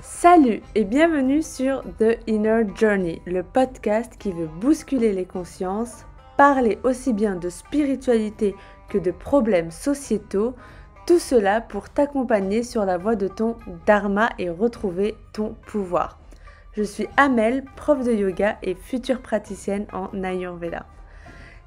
Salut et bienvenue sur The Inner Journey, le podcast qui veut bousculer les consciences, parler aussi bien de spiritualité que de problèmes sociétaux, tout cela pour t'accompagner sur la voie de ton dharma et retrouver ton pouvoir. Je suis Amel, prof de yoga et future praticienne en Ayurveda.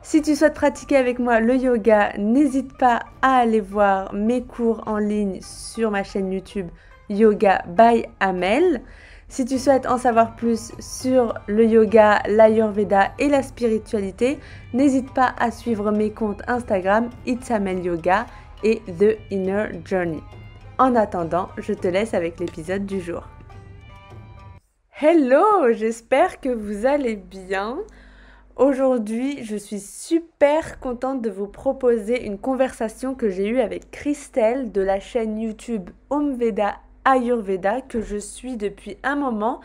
Si tu souhaites pratiquer avec moi le yoga, n'hésite pas à aller voir mes cours en ligne sur ma chaîne YouTube Yoga by Amel. Si tu souhaites en savoir plus sur le yoga, l'Ayurveda et la spiritualité, n'hésite pas à suivre mes comptes Instagram It's Amel Yoga et The Inner Journey. En attendant, je te laisse avec l'épisode du jour. Hello, j'espère que vous allez bien. Aujourd'hui, je suis super contente de vous proposer une conversation que j'ai eue avec Christelle de la chaîne YouTube Omveda Ayurveda que je suis depuis un moment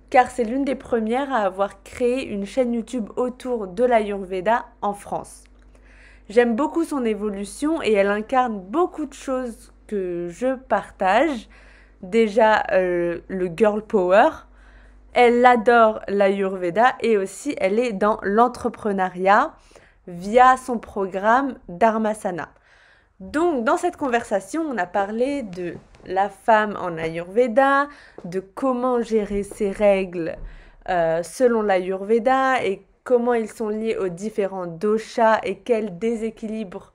car c'est l'une des premières à avoir créé une chaîne YouTube autour de l'Ayurveda en France. J'aime beaucoup son évolution et elle incarne beaucoup de choses que je partage. Déjà le girl power. Elle adore l'Ayurveda et aussi elle est dans l'entrepreneuriat via son programme Dharmasana. Donc dans cette conversation, on a parlé de la femme en Ayurveda, de comment gérer ses règles selon l'Ayurveda et comment ils sont liés aux différents doshas et quels déséquilibres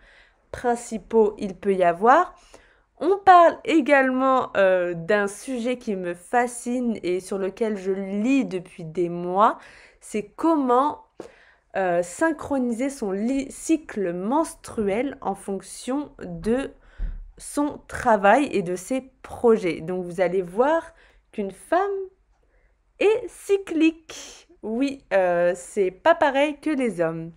principaux il peut y avoir. On parle également d'un sujet qui me fascine et sur lequel je lis depuis des mois, c'est comment synchroniser son cycle menstruel en fonction de son travail et de ses projets. Donc vous allez voir qu'une femme est cyclique. Oui, c'est pas pareil que les hommes.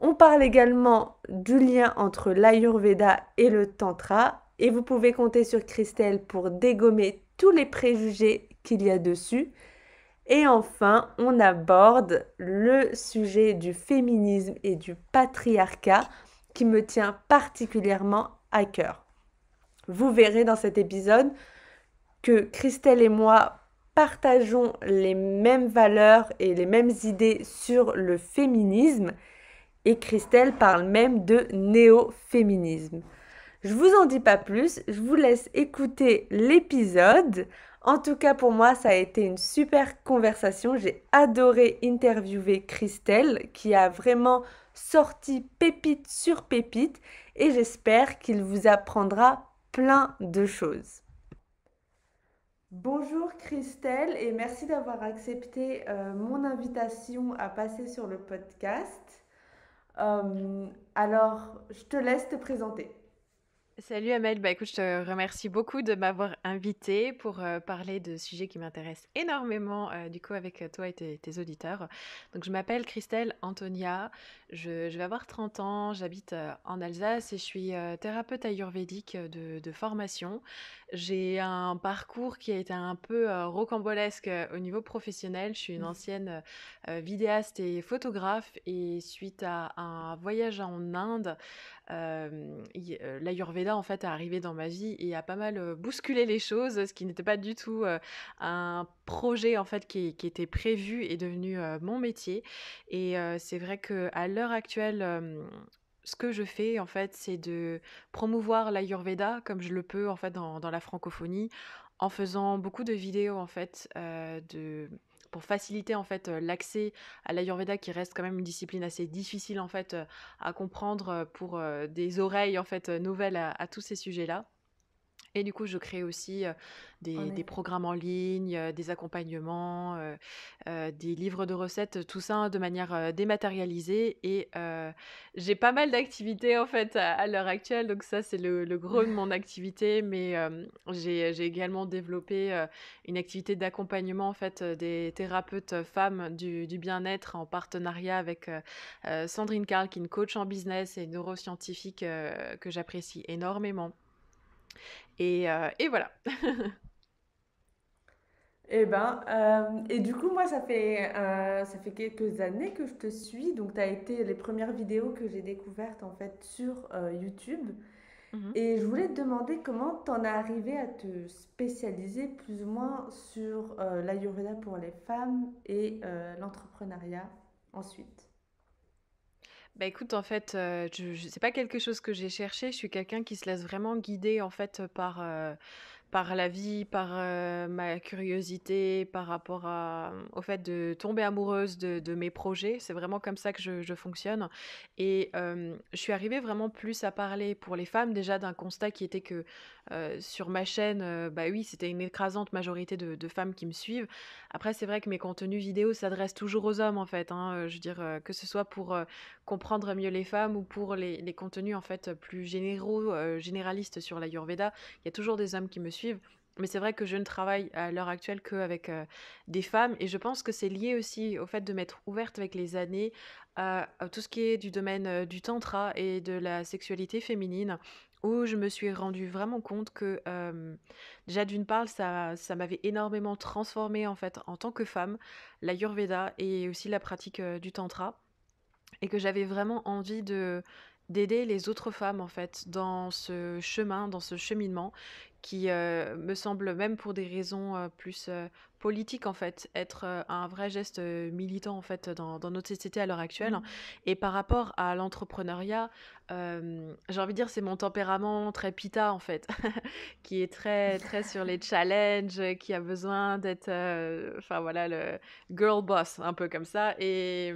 On parle également du lien entre l'Ayurveda et le Tantra et vous pouvez compter sur Christelle pour dégommer tous les préjugés qu'il y a dessus. Et enfin, on aborde le sujet du féminisme et du patriarcat qui me tient particulièrement à cœur. Vous verrez dans cet épisode que Christelle et moi partageons les mêmes valeurs et les mêmes idées sur le féminisme. Et Christelle parle même de néo-féminisme. Je vous en dis pas plus, je vous laisse écouter l'épisode. En tout cas, pour moi, ça a été une super conversation. J'ai adoré interviewer Christelle qui a vraiment sorti pépite sur pépite et j'espère qu'il vous apprendra plein de choses. Bonjour Christelle et merci d'avoir accepté mon invitation à passer sur le podcast. Alors, je te laisse te présenter. Salut Amel, écoute, je te remercie beaucoup de m'avoir invitée pour parler de sujets qui m'intéressent énormément du coup avec toi et tes auditeurs. Donc je m'appelle Christelle Antonia, je vais avoir 30 ans, j'habite en Alsace et je suis thérapeute ayurvédique de formation. J'ai un parcours qui a été un peu rocambolesque au niveau professionnel. Je suis une ancienne vidéaste et photographe et suite à un voyage en Inde, l'Ayurveda en fait est arrivé dans ma vie et a pas mal bousculé les choses, ce qui n'était pas du tout un projet en fait qui était prévu et devenu mon métier. Et c'est vrai que à l'heure actuelle, ce que je fais en fait, c'est de promouvoir l'Ayurveda comme je le peux en fait dans la francophonie, en faisant beaucoup de vidéos en fait pour faciliter en fait l'accès à l'Ayurveda qui reste quand même une discipline assez difficile en fait à comprendre pour des oreilles en fait nouvelles à tous ces sujets-là. Et du coup, je crée aussi des programmes en ligne, des accompagnements, des livres de recettes, tout ça de manière dématérialisée. Et j'ai pas mal d'activités en fait à l'heure actuelle, donc ça c'est le gros de mon activité. Mais j'ai également développé une activité d'accompagnement en fait des thérapeutes femmes du bien-être en partenariat avec Sandrine Carl, qui est une coach en business et neuroscientifique que j'apprécie énormément. Et voilà. Et du coup, moi, ça fait quelques années que je te suis. Donc, tu as été les premières vidéos que j'ai découvertes en fait sur YouTube. Mhm. Et je voulais te demander comment t'en es arrivé à te spécialiser plus ou moins sur l'Ayurveda pour les femmes et l'entrepreneuriat ensuite. Bah écoute, en fait, c'est pas quelque chose que j'ai cherché. Je suis quelqu'un qui se laisse vraiment guider en fait par la vie, par ma curiosité, par rapport au fait de tomber amoureuse de mes projets. C'est vraiment comme ça que je fonctionne. Et je suis arrivée vraiment plus à parler pour les femmes déjà d'un constat qui était que sur ma chaîne, bah oui, c'était une écrasante majorité de femmes qui me suivent. Après, c'est vrai que mes contenus vidéo s'adressent toujours aux hommes en fait, hein. Je veux dire, que ce soit pour comprendre mieux les femmes ou pour les contenus en fait plus généraux, généralistes sur l'Ayurveda, il y a toujours des hommes qui me suivent. Mais c'est vrai que je ne travaille à l'heure actuelle qu'avec des femmes et je pense que c'est lié aussi au fait de m'être ouverte avec les années à tout ce qui est du domaine du tantra et de la sexualité féminine où je me suis rendu vraiment compte que déjà d'une part ça m'avait énormément transformée en fait en tant que femme, l'Ayurveda et aussi la pratique du tantra et que j'avais vraiment envie de d'aider les autres femmes en fait dans ce chemin, dans ce cheminement qui me semble même pour des raisons plus politiques en fait être un vrai geste militant en fait dans notre société à l'heure actuelle. Mm. Et par rapport à l'entrepreneuriat, j'ai envie de dire c'est mon tempérament très pita en fait qui est très très sur les challenges, qui a besoin d'être enfin voilà le girl boss un peu comme ça et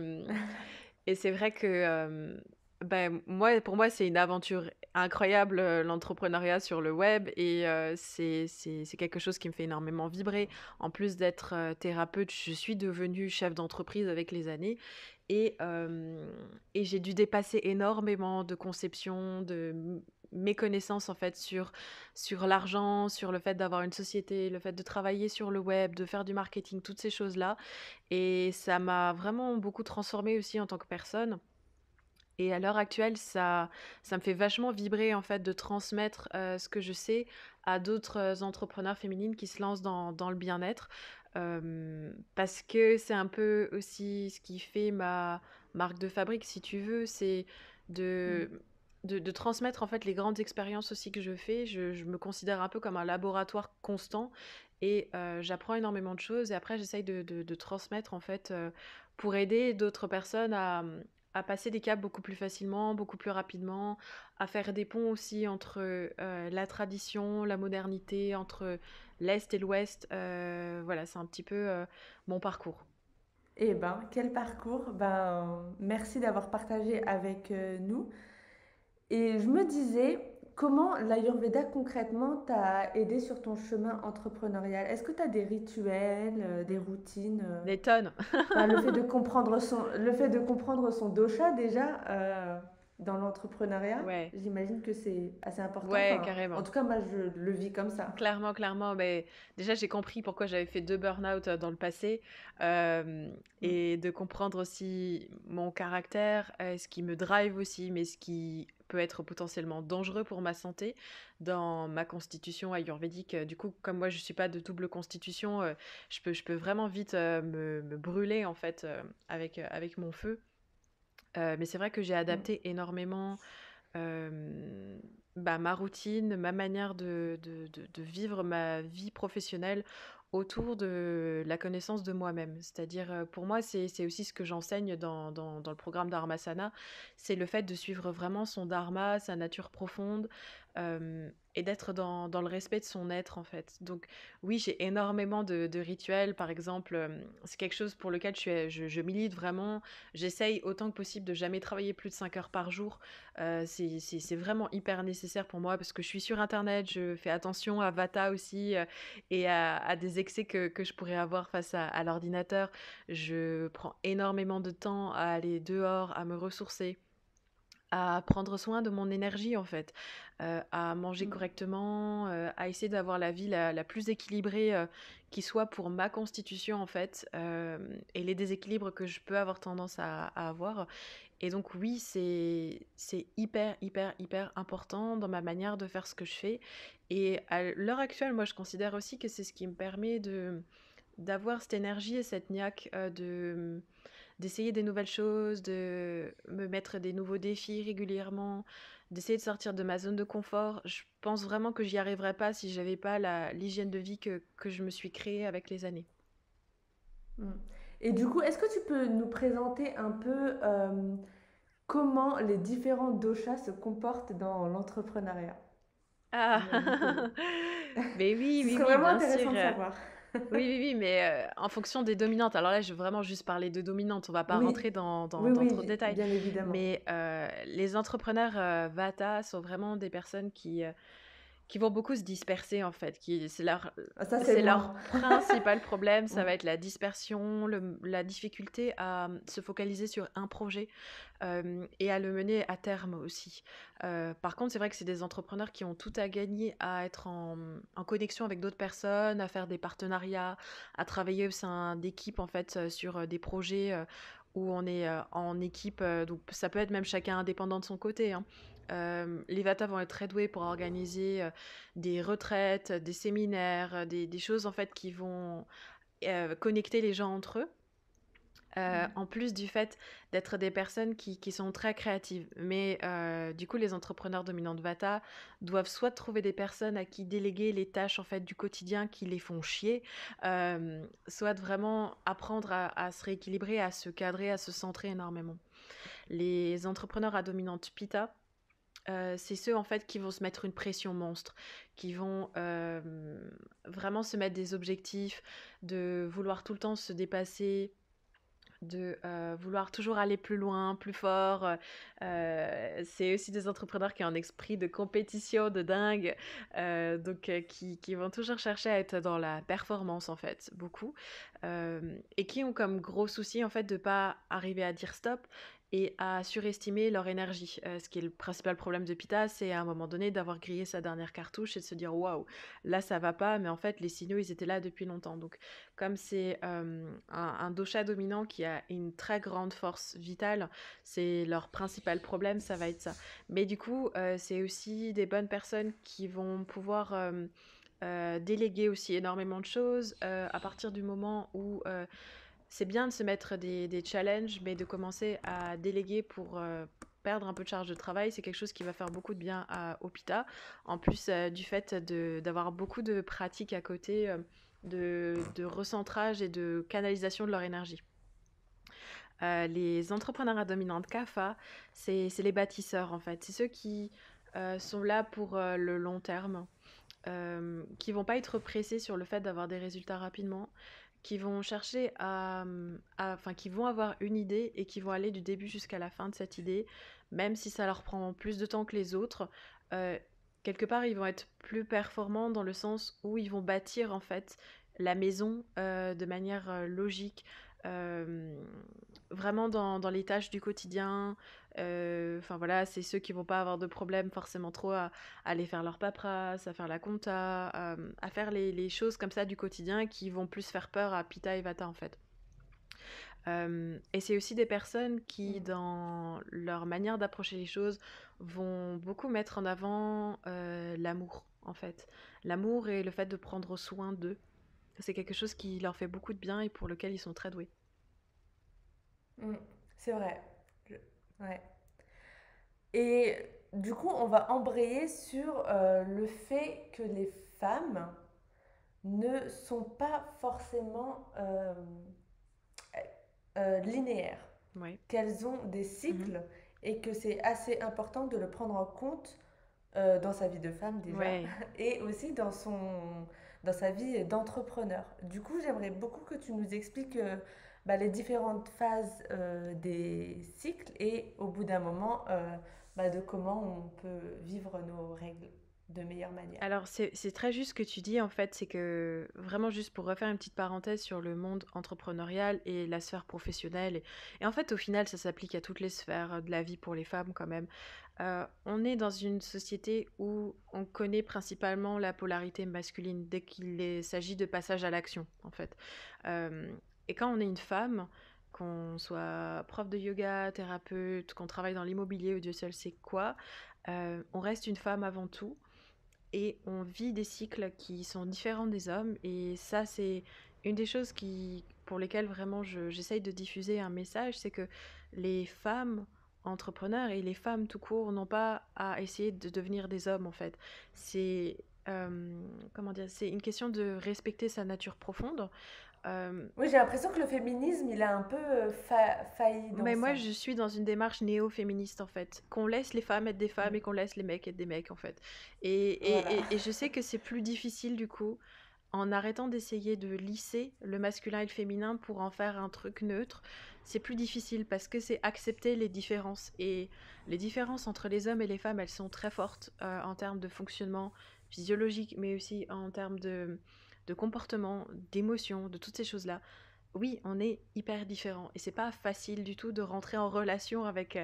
c'est vrai que ben, moi, pour moi, c'est une aventure incroyable, l'entrepreneuriat sur le web. Et c'est quelque chose qui me fait énormément vibrer. En plus d'être thérapeute, je suis devenue chef d'entreprise avec les années. Et, euh, et j'ai dû dépasser énormément de conceptions, méconnaissances en fait sur l'argent, sur le fait d'avoir une société, le fait de travailler sur le web, de faire du marketing, toutes ces choses-là. Et ça m'a vraiment beaucoup transformée aussi en tant que personne. Et à l'heure actuelle, ça me fait vachement vibrer en fait de transmettre ce que je sais à d'autres entrepreneurs féminines qui se lancent dans le bien-être. Parce que c'est un peu aussi ce qui fait ma marque de fabrique, si tu veux, c'est de, Mm. de transmettre en fait les grandes expériences aussi que je fais. Je me considère un peu comme un laboratoire constant et j'apprends énormément de choses et après j'essaye de transmettre en fait pour aider d'autres personnes à passer des caps beaucoup plus facilement, beaucoup plus rapidement, à faire des ponts aussi entre la tradition, la modernité, entre l'Est et l'Ouest. Voilà, c'est un petit peu mon parcours. Eh ben, quel parcours! Ben, merci d'avoir partagé avec nous. Et je me disais, comment l'Ayurveda concrètement t'a aidé sur ton chemin entrepreneurial? Est-ce que tu as des rituels, des routines? Des tonnes. Enfin, le fait de comprendre son dosha déjà dans l'entrepreneuriat, Ouais, j'imagine que c'est assez important. ouais, Enfin, en carrément. tout cas, moi, je le vis comme ça. Clairement, clairement. Mais déjà, j'ai compris pourquoi j'avais fait 2 burn-out dans le passé. euh, Mm. et de comprendre aussi mon caractère, ce qui me drive aussi, mais ce qui peut être potentiellement dangereux pour ma santé dans ma constitution ayurvédique. Du coup, comme moi, je suis pas de double constitution, je peux vraiment vite me brûler en fait avec mon feu. Mais c'est vrai que j'ai Mm. adapté énormément euh, bah, ma routine, ma manière de vivre ma vie professionnelle autour de la connaissance de moi-même. C'est-à-dire, pour moi, c'est aussi ce que j'enseigne dans le programme Dharmasana, c'est le fait de suivre vraiment son dharma, sa nature profonde, et d'être dans le respect de son être, en fait. Donc, oui, j'ai énormément de rituels, par exemple, c'est quelque chose pour lequel je milite vraiment. J'essaye autant que possible de jamais travailler plus de 5 heures par jour. C'est vraiment hyper nécessaire pour moi parce que je suis sur Internet, je fais attention à Vata aussi et à des excès que je pourrais avoir face à l'ordinateur. Je prends énormément de temps à aller dehors, à me ressourcer, à prendre soin de mon énergie en fait, à manger Mm. correctement, à essayer d'avoir la vie la plus équilibrée qui soit pour ma constitution en fait, et les déséquilibres que je peux avoir tendance à avoir. Et donc oui, c'est hyper, hyper, hyper important dans ma manière de faire ce que je fais. Et à l'heure actuelle, moi je considère aussi que c'est ce qui me permet d'avoir cette énergie et cette niaque d'essayer des nouvelles choses, de me mettre des nouveaux défis régulièrement, d'essayer de sortir de ma zone de confort. Je pense vraiment que j'y arriverais pas si j'avais pas l'hygiène de vie que je me suis créée avec les années. Mm. Et du coup, est-ce que tu peux nous présenter un peu comment les différents doshas se comportent dans l'entrepreneuriat? Ah, J'imagine que mais oui, ce oui, serait oui, vraiment bien sûr. intéressant de savoir. Oui, oui, oui, mais en fonction des dominantes. Alors là, je vais vraiment juste parler de dominantes. On va pas Oui, rentrer dans, oui, dans oui, trop de détails. bien évidemment. Mais les entrepreneurs Vata sont vraiment des personnes qui vont beaucoup se disperser en fait. Ah, ça, c'est C'est leur moi. principal problème, ça Mm. va être la dispersion, la difficulté à se focaliser sur un projet et à le mener à terme aussi. Par contre, c'est vrai que c'est des entrepreneurs qui ont tout à gagner à être en connexion avec d'autres personnes, à faire des partenariats, à travailler au sein d'équipes en fait sur des projets où on est en équipe. Donc ça peut être même chacun indépendant de son côté, hein. Les Vata vont être très doués pour organiser des retraites, des séminaires, des choses en fait qui vont connecter les gens entre eux. En plus du fait d'être des personnes qui sont très créatives. Mais du coup, les entrepreneurs dominants de Vata doivent soit trouver des personnes à qui déléguer les tâches en fait du quotidien qui les font chier, soit vraiment apprendre à se rééquilibrer, à se cadrer, à se centrer énormément. Les entrepreneurs à dominante Pitta, c'est ceux en fait qui vont se mettre une pression monstre, qui vont vraiment se mettre des objectifs, de vouloir tout le temps se dépasser, de vouloir toujours aller plus loin, plus fort. C'est aussi des entrepreneurs qui ont un esprit de compétition de dingue, qui vont toujours chercher à être dans la performance en fait, beaucoup, et qui ont comme gros souci en fait de pas arriver à dire stop et à surestimer leur énergie. Ce qui est le principal problème de Pita, c'est à un moment donné d'avoir grillé sa dernière cartouche et de se dire waouh, là ça va pas, mais en fait les signaux ils étaient là depuis longtemps. Donc comme c'est un dosha dominant qui a une très grande force vitale, c'est leur principal problème, ça va être ça. Mais du coup, c'est aussi des bonnes personnes qui vont pouvoir déléguer aussi énormément de choses à partir du moment où c'est bien de se mettre des challenges, mais de commencer à déléguer pour perdre un peu de charge de travail, c'est quelque chose qui va faire beaucoup de bien à Opita, en plus du fait d'avoir beaucoup de pratiques à côté, de recentrage et de canalisation de leur énergie. Les entrepreneurs à dominante CAFA, c'est les bâtisseurs en fait. C'est ceux qui sont là pour le long terme, qui vont pas être pressés sur le fait d'avoir des résultats rapidement, qui vont chercher enfin, qui vont avoir une idée et qui vont aller du début jusqu'à la fin de cette idée, même si ça leur prend plus de temps que les autres. Euh, Quelque part, ils vont être plus performants dans le sens où ils vont bâtir en fait la maison de manière logique, euh, vraiment dans les tâches du quotidien. Enfin voilà, c'est ceux qui vont pas avoir de problème forcément trop à aller faire leur paperasse, à faire la compta, à faire les choses comme ça du quotidien qui vont plus faire peur à Pita et Vata en fait. Et c'est aussi des personnes qui, dans leur manière d'approcher les choses, vont beaucoup mettre en avant l'amour en fait. L'amour et le fait de prendre soin d'eux. C'est quelque chose qui leur fait beaucoup de bien et pour lequel ils sont très doués. Mm. C'est vrai. Je- Ouais. Et du coup, on va embrayer sur le fait que les femmes ne sont pas forcément linéaires, Ouais. qu'elles ont des Mhm. cycles et que c'est assez important de le prendre en compte dans sa vie de femme déjà Ouais. et aussi dans sa vie d'entrepreneur. Du coup, j'aimerais beaucoup que tu nous expliques bah, les différentes phases des cycles et au bout d'un moment bah, de comment on peut vivre nos règles de meilleure manière. Alors, c'est très juste ce que tu dis, en fait, c'est que vraiment juste pour refaire une petite parenthèse sur le monde entrepreneurial et la sphère professionnelle, et en fait, au final, ça s'applique à toutes les sphères de la vie pour les femmes quand même. On est dans une société où on connaît principalement la polarité masculine dès s'agit de passage à l'action, en fait. Euh, et quand on est une femme, qu'on soit prof de yoga, thérapeute, qu'on travaille dans l'immobilier ou Dieu seul sait quoi, on reste une femme avant tout et on vit des cycles qui sont différents des hommes. Et ça, c'est une des choses pour lesquelles vraiment j'essaye de diffuser un message, c'est que les femmes entrepreneurs et les femmes tout court n'ont pas à essayer de devenir des hommes en fait. C'est comment dire, c'est une question de respecter sa nature profonde. Euh, Oui, j'ai l'impression que le féminisme, il a un peu failli dans mais moi, ça. je suis dans une démarche néo-féministe en fait, qu'on laisse les femmes être des femmes Mm. et qu'on laisse les mecs être des mecs en fait. Et, Voilà. et je sais que c'est plus difficile du coup en arrêtant d'essayer de lisser le masculin et le féminin pour en faire un truc neutre, c'est plus difficile parce que c'est accepter les différences. Et les différences entre les hommes et les femmes, elles sont très fortes en termes de fonctionnement physiologique, mais aussi en termes de comportement, d'émotion, de toutes ces choses-là. Oui, on est hyper différents et c'est pas facile du tout de rentrer en relation avec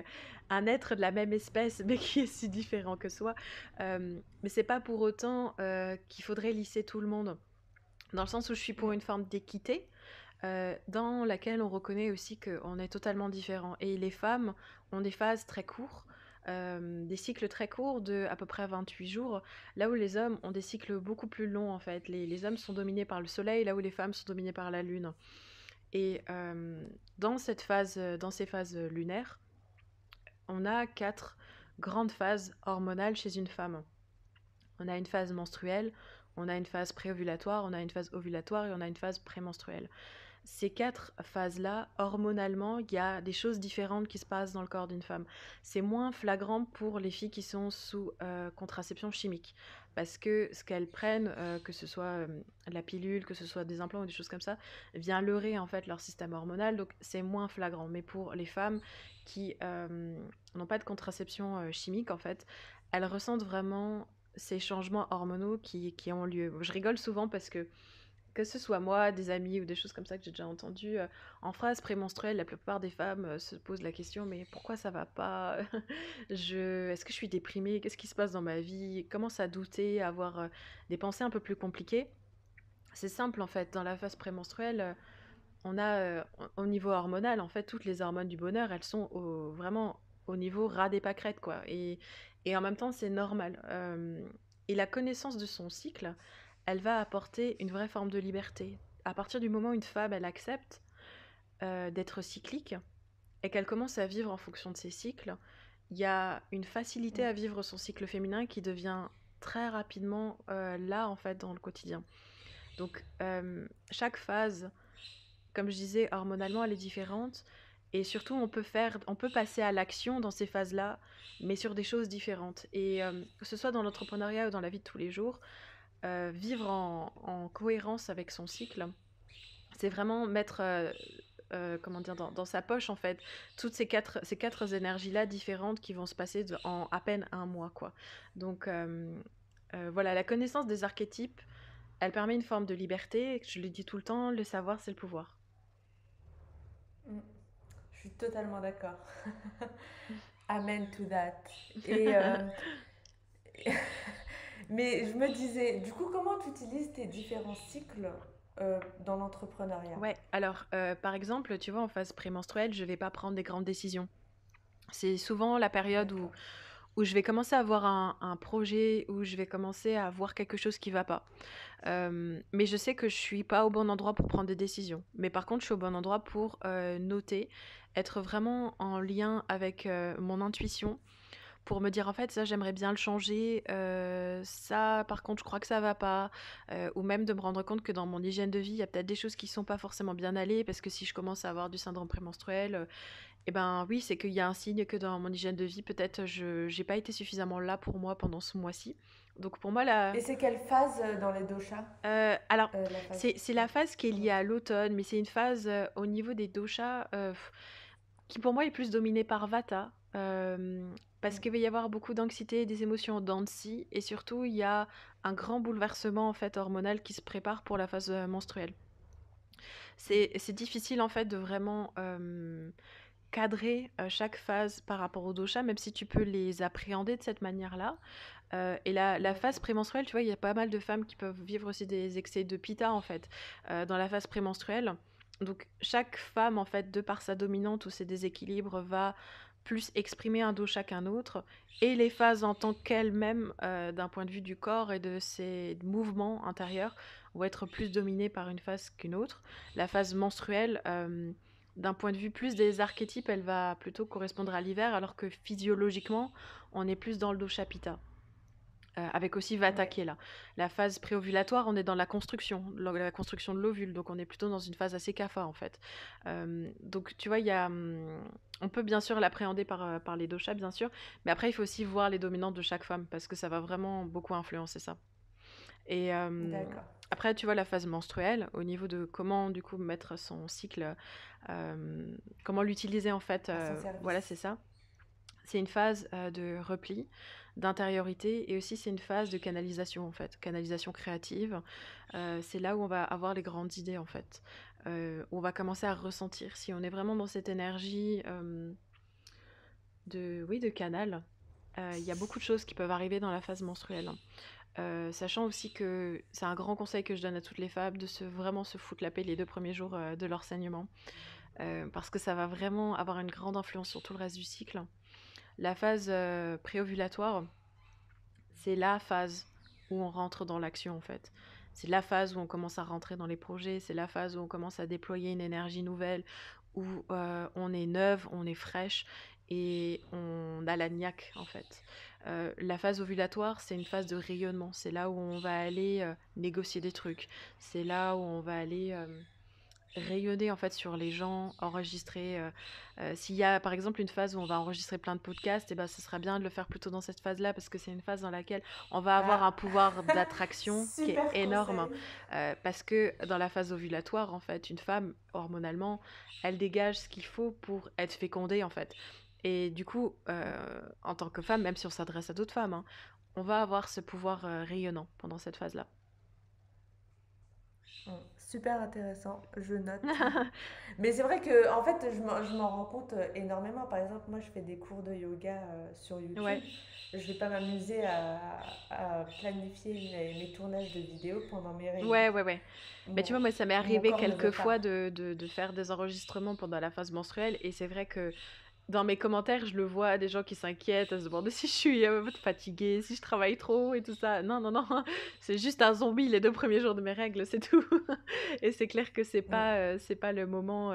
un être de la même espèce mais qui est si différent que soi. Mais c'est pas pour autant qu'il faudrait lisser tout le monde dans le sens où je suis pour Mm. une forme d'équité, dans laquelle on reconnaît aussi qu'on est totalement différents. Et les femmes ont des phases très courtes, des cycles très courts de à peu près 28 jours, là où les hommes ont des cycles beaucoup plus longs en fait. Les hommes sont dominés par le soleil, là où les femmes sont dominées par la lune. Et dans ces phases lunaires, on a 4 grandes phases hormonales chez une femme. On a une phase menstruelle, on a une phase préovulatoire, on a une phase ovulatoire et on a une phase prémenstruelle. Ces 4 phases-là, hormonalement, il y a des choses différentes qui se passent dans le corps d'une femme. C'est moins flagrant pour les filles qui sont sous contraception chimique. Parce que ce qu'elles prennent, que ce soit la pilule, que ce soit des implants ou des choses comme ça, vient leurrer en fait leur système hormonal. Donc c'est moins flagrant. Mais pour les femmes qui n'ont pas de contraception chimique, en fait, elles ressentent vraiment ces changements hormonaux qui ont lieu. Je rigole souvent parce que ce soit moi, des amis ou des choses comme ça que j'ai déjà entendues, en phase prémenstruelle, la plupart des femmes se posent la question, mais pourquoi ça va pas? Est-ce que je suis déprimée? Qu'est-ce qui se passe dans ma vie? Commence à douter, à avoir des pensées un peu plus compliquées. C'est simple en fait, dans la phase prémenstruelle, on a au niveau hormonal, en fait, toutes les hormones du bonheur, elles sont vraiment au niveau ras des pâquerettes, quoi. Et en même temps, c'est normal. Et la connaissance de son cycle, elle va apporter une vraie forme de liberté. À partir du moment où une femme, elle accepte d'être cyclique et qu'elle commence à vivre en fonction de ses cycles, il y a une facilité Mm. à vivre son cycle féminin qui devient très rapidement là, en fait, dans le quotidien. Donc, chaque phase, comme je disais, hormonalement, elle est différente. Et surtout, on peut passer à l'action dans ces phases-là, mais sur des choses différentes. Et que ce soit dans l'entrepreneuriat ou dans la vie de tous les jours, vivre en cohérence avec son cycle, c'est vraiment mettre, comment dire, dans sa poche, en fait, toutes ces quatre énergies-là différentes qui vont se passer en à peine un mois, quoi. Donc, voilà, la connaissance des archétypes, elle permet une forme de liberté. Je le dis tout le temps, le savoir, c'est le pouvoir. Mm. Je suis totalement d'accord. Amen to that. Et mais je me disais, du coup, comment tu utilises tes différents cycles dans l'entrepreneuriat? Ouais, alors par exemple, tu vois, en phase prémenstruelle, je vais pas prendre des grandes décisions. C'est souvent la période D'accord. où je vais commencer à avoir un projet, où je vais commencer à voir quelque chose qui va pas. Mais je sais que je suis pas au bon endroit pour prendre des décisions. Mais par contre, je suis au bon endroit pour noter, être vraiment en lien avec mon intuition pour me dire en fait ça j'aimerais bien le changer, ça par contre je crois que ça va pas, ou même de me rendre compte que dans mon hygiène de vie il y a peut-être des choses qui sont pas forcément bien allées parce que si je commence à avoir du syndrome prémenstruel, et ben oui c'est qu'il y a un signe que dans mon hygiène de vie peut-être je j'ai pas été suffisamment là pour moi pendant ce mois-ci. Donc pour moi la Et c'est quelle phase dans les doshas, alors la phase? c'est la phase qui est liée à l'automne, mais c'est une phase au niveau des doshas qui pour moi est plus dominé par Vata, parce Mm. qu'il va y avoir beaucoup d'anxiété, des émotions en dents de scie, et surtout il y a un grand bouleversement en fait hormonal qui se prépare pour la phase menstruelle. C'est difficile en fait de vraiment cadrer chaque phase par rapport au dosha, même si tu peux les appréhender de cette manière-là. Et la phase D'accord. prémenstruelle, tu vois, il y a pas mal de femmes qui peuvent vivre aussi des excès de pitta en fait dans la phase prémenstruelle. Donc chaque femme en fait, de par sa dominante ou ses déséquilibres, va plus exprimer un dosha qu'un autre. Et les phases en tant qu'elles-mêmes, d'un point de vue du corps et de ses mouvements intérieurs, vont être plus dominées par une phase qu'une autre. La phase menstruelle, d'un point de vue plus des archétypes, elle va plutôt correspondre à l'hiver, alors que physiologiquement, on est plus dans le dosha pitta. Avec aussi Vata Ouais, qui est là. La phase préovulatoire, on est dans la construction de l'ovule, donc on est plutôt dans une phase assez kapha en fait. Donc tu vois, on peut bien sûr l'appréhender par les doshas, bien sûr, mais après il faut aussi voir les dominantes de chaque femme, parce que ça va vraiment beaucoup influencer ça. Et d'accord. après, tu vois, la phase menstruelle, au niveau de comment du coup mettre son cycle, comment l'utiliser en fait, À son voilà, c'est service. ça. C'est une phase de repli, d'intériorité, et aussi c'est une phase de canalisation en fait, canalisation créative. C'est là où on va avoir les grandes idées en fait. On va commencer à ressentir si on est vraiment dans cette énergie oui, de canal. Il y a beaucoup de choses qui peuvent arriver dans la phase menstruelle. Sachant aussi que c'est un grand conseil que je donne à toutes les femmes de vraiment se foutre la paix les 2 premiers jours de leur saignement, parce que ça va vraiment avoir une grande influence sur tout le reste du cycle. La phase préovulatoire, c'est la phase où on rentre dans l'action en fait. C'est la phase où on commence à rentrer dans les projets, c'est la phase où on commence à déployer une énergie nouvelle, où on est neuve, on est fraîche et on a la niaque en fait. La phase ovulatoire, c'est une phase de rayonnement, c'est là où on va aller négocier des trucs, c'est là où on va aller rayonner en fait sur les gens, enregistrer. S'il y a par exemple une phase où on va enregistrer plein de podcasts, et ben ce sera bien de le faire plutôt dans cette phase-là parce que c'est une phase dans laquelle on va avoir un Ah, pouvoir d'attraction qui est super énorme. conseil. Parce que dans la phase ovulatoire, en fait, une femme hormonalement, elle dégage ce qu'il faut pour être fécondée en fait. Et du coup, en tant que femme, même si on s'adresse à d'autres femmes, hein, on va avoir ce pouvoir rayonnant pendant cette phase-là. Super intéressant, je note. Mais c'est vrai que, en fait, je m'en rends compte énormément. Par exemple, moi, je fais des cours de yoga sur YouTube. Ouais, Je vais pas m'amuser à planifier mes tournages de vidéos pendant mes règles. ouais, ouais, ouais. Mais tu vois, moi, ça m'est Mon arrivé corps ne quelques veut fois pas. de faire des enregistrements pendant la phase menstruelle, et c'est vrai que dans mes commentaires, je le vois, des gens qui s'inquiètent, à se demander si je suis fatiguée, si je travaille trop et tout ça. Non, non, non, c'est juste un zombie les 2 premiers jours de mes règles, c'est tout. Et c'est clair que Mm. c'est pas le moment.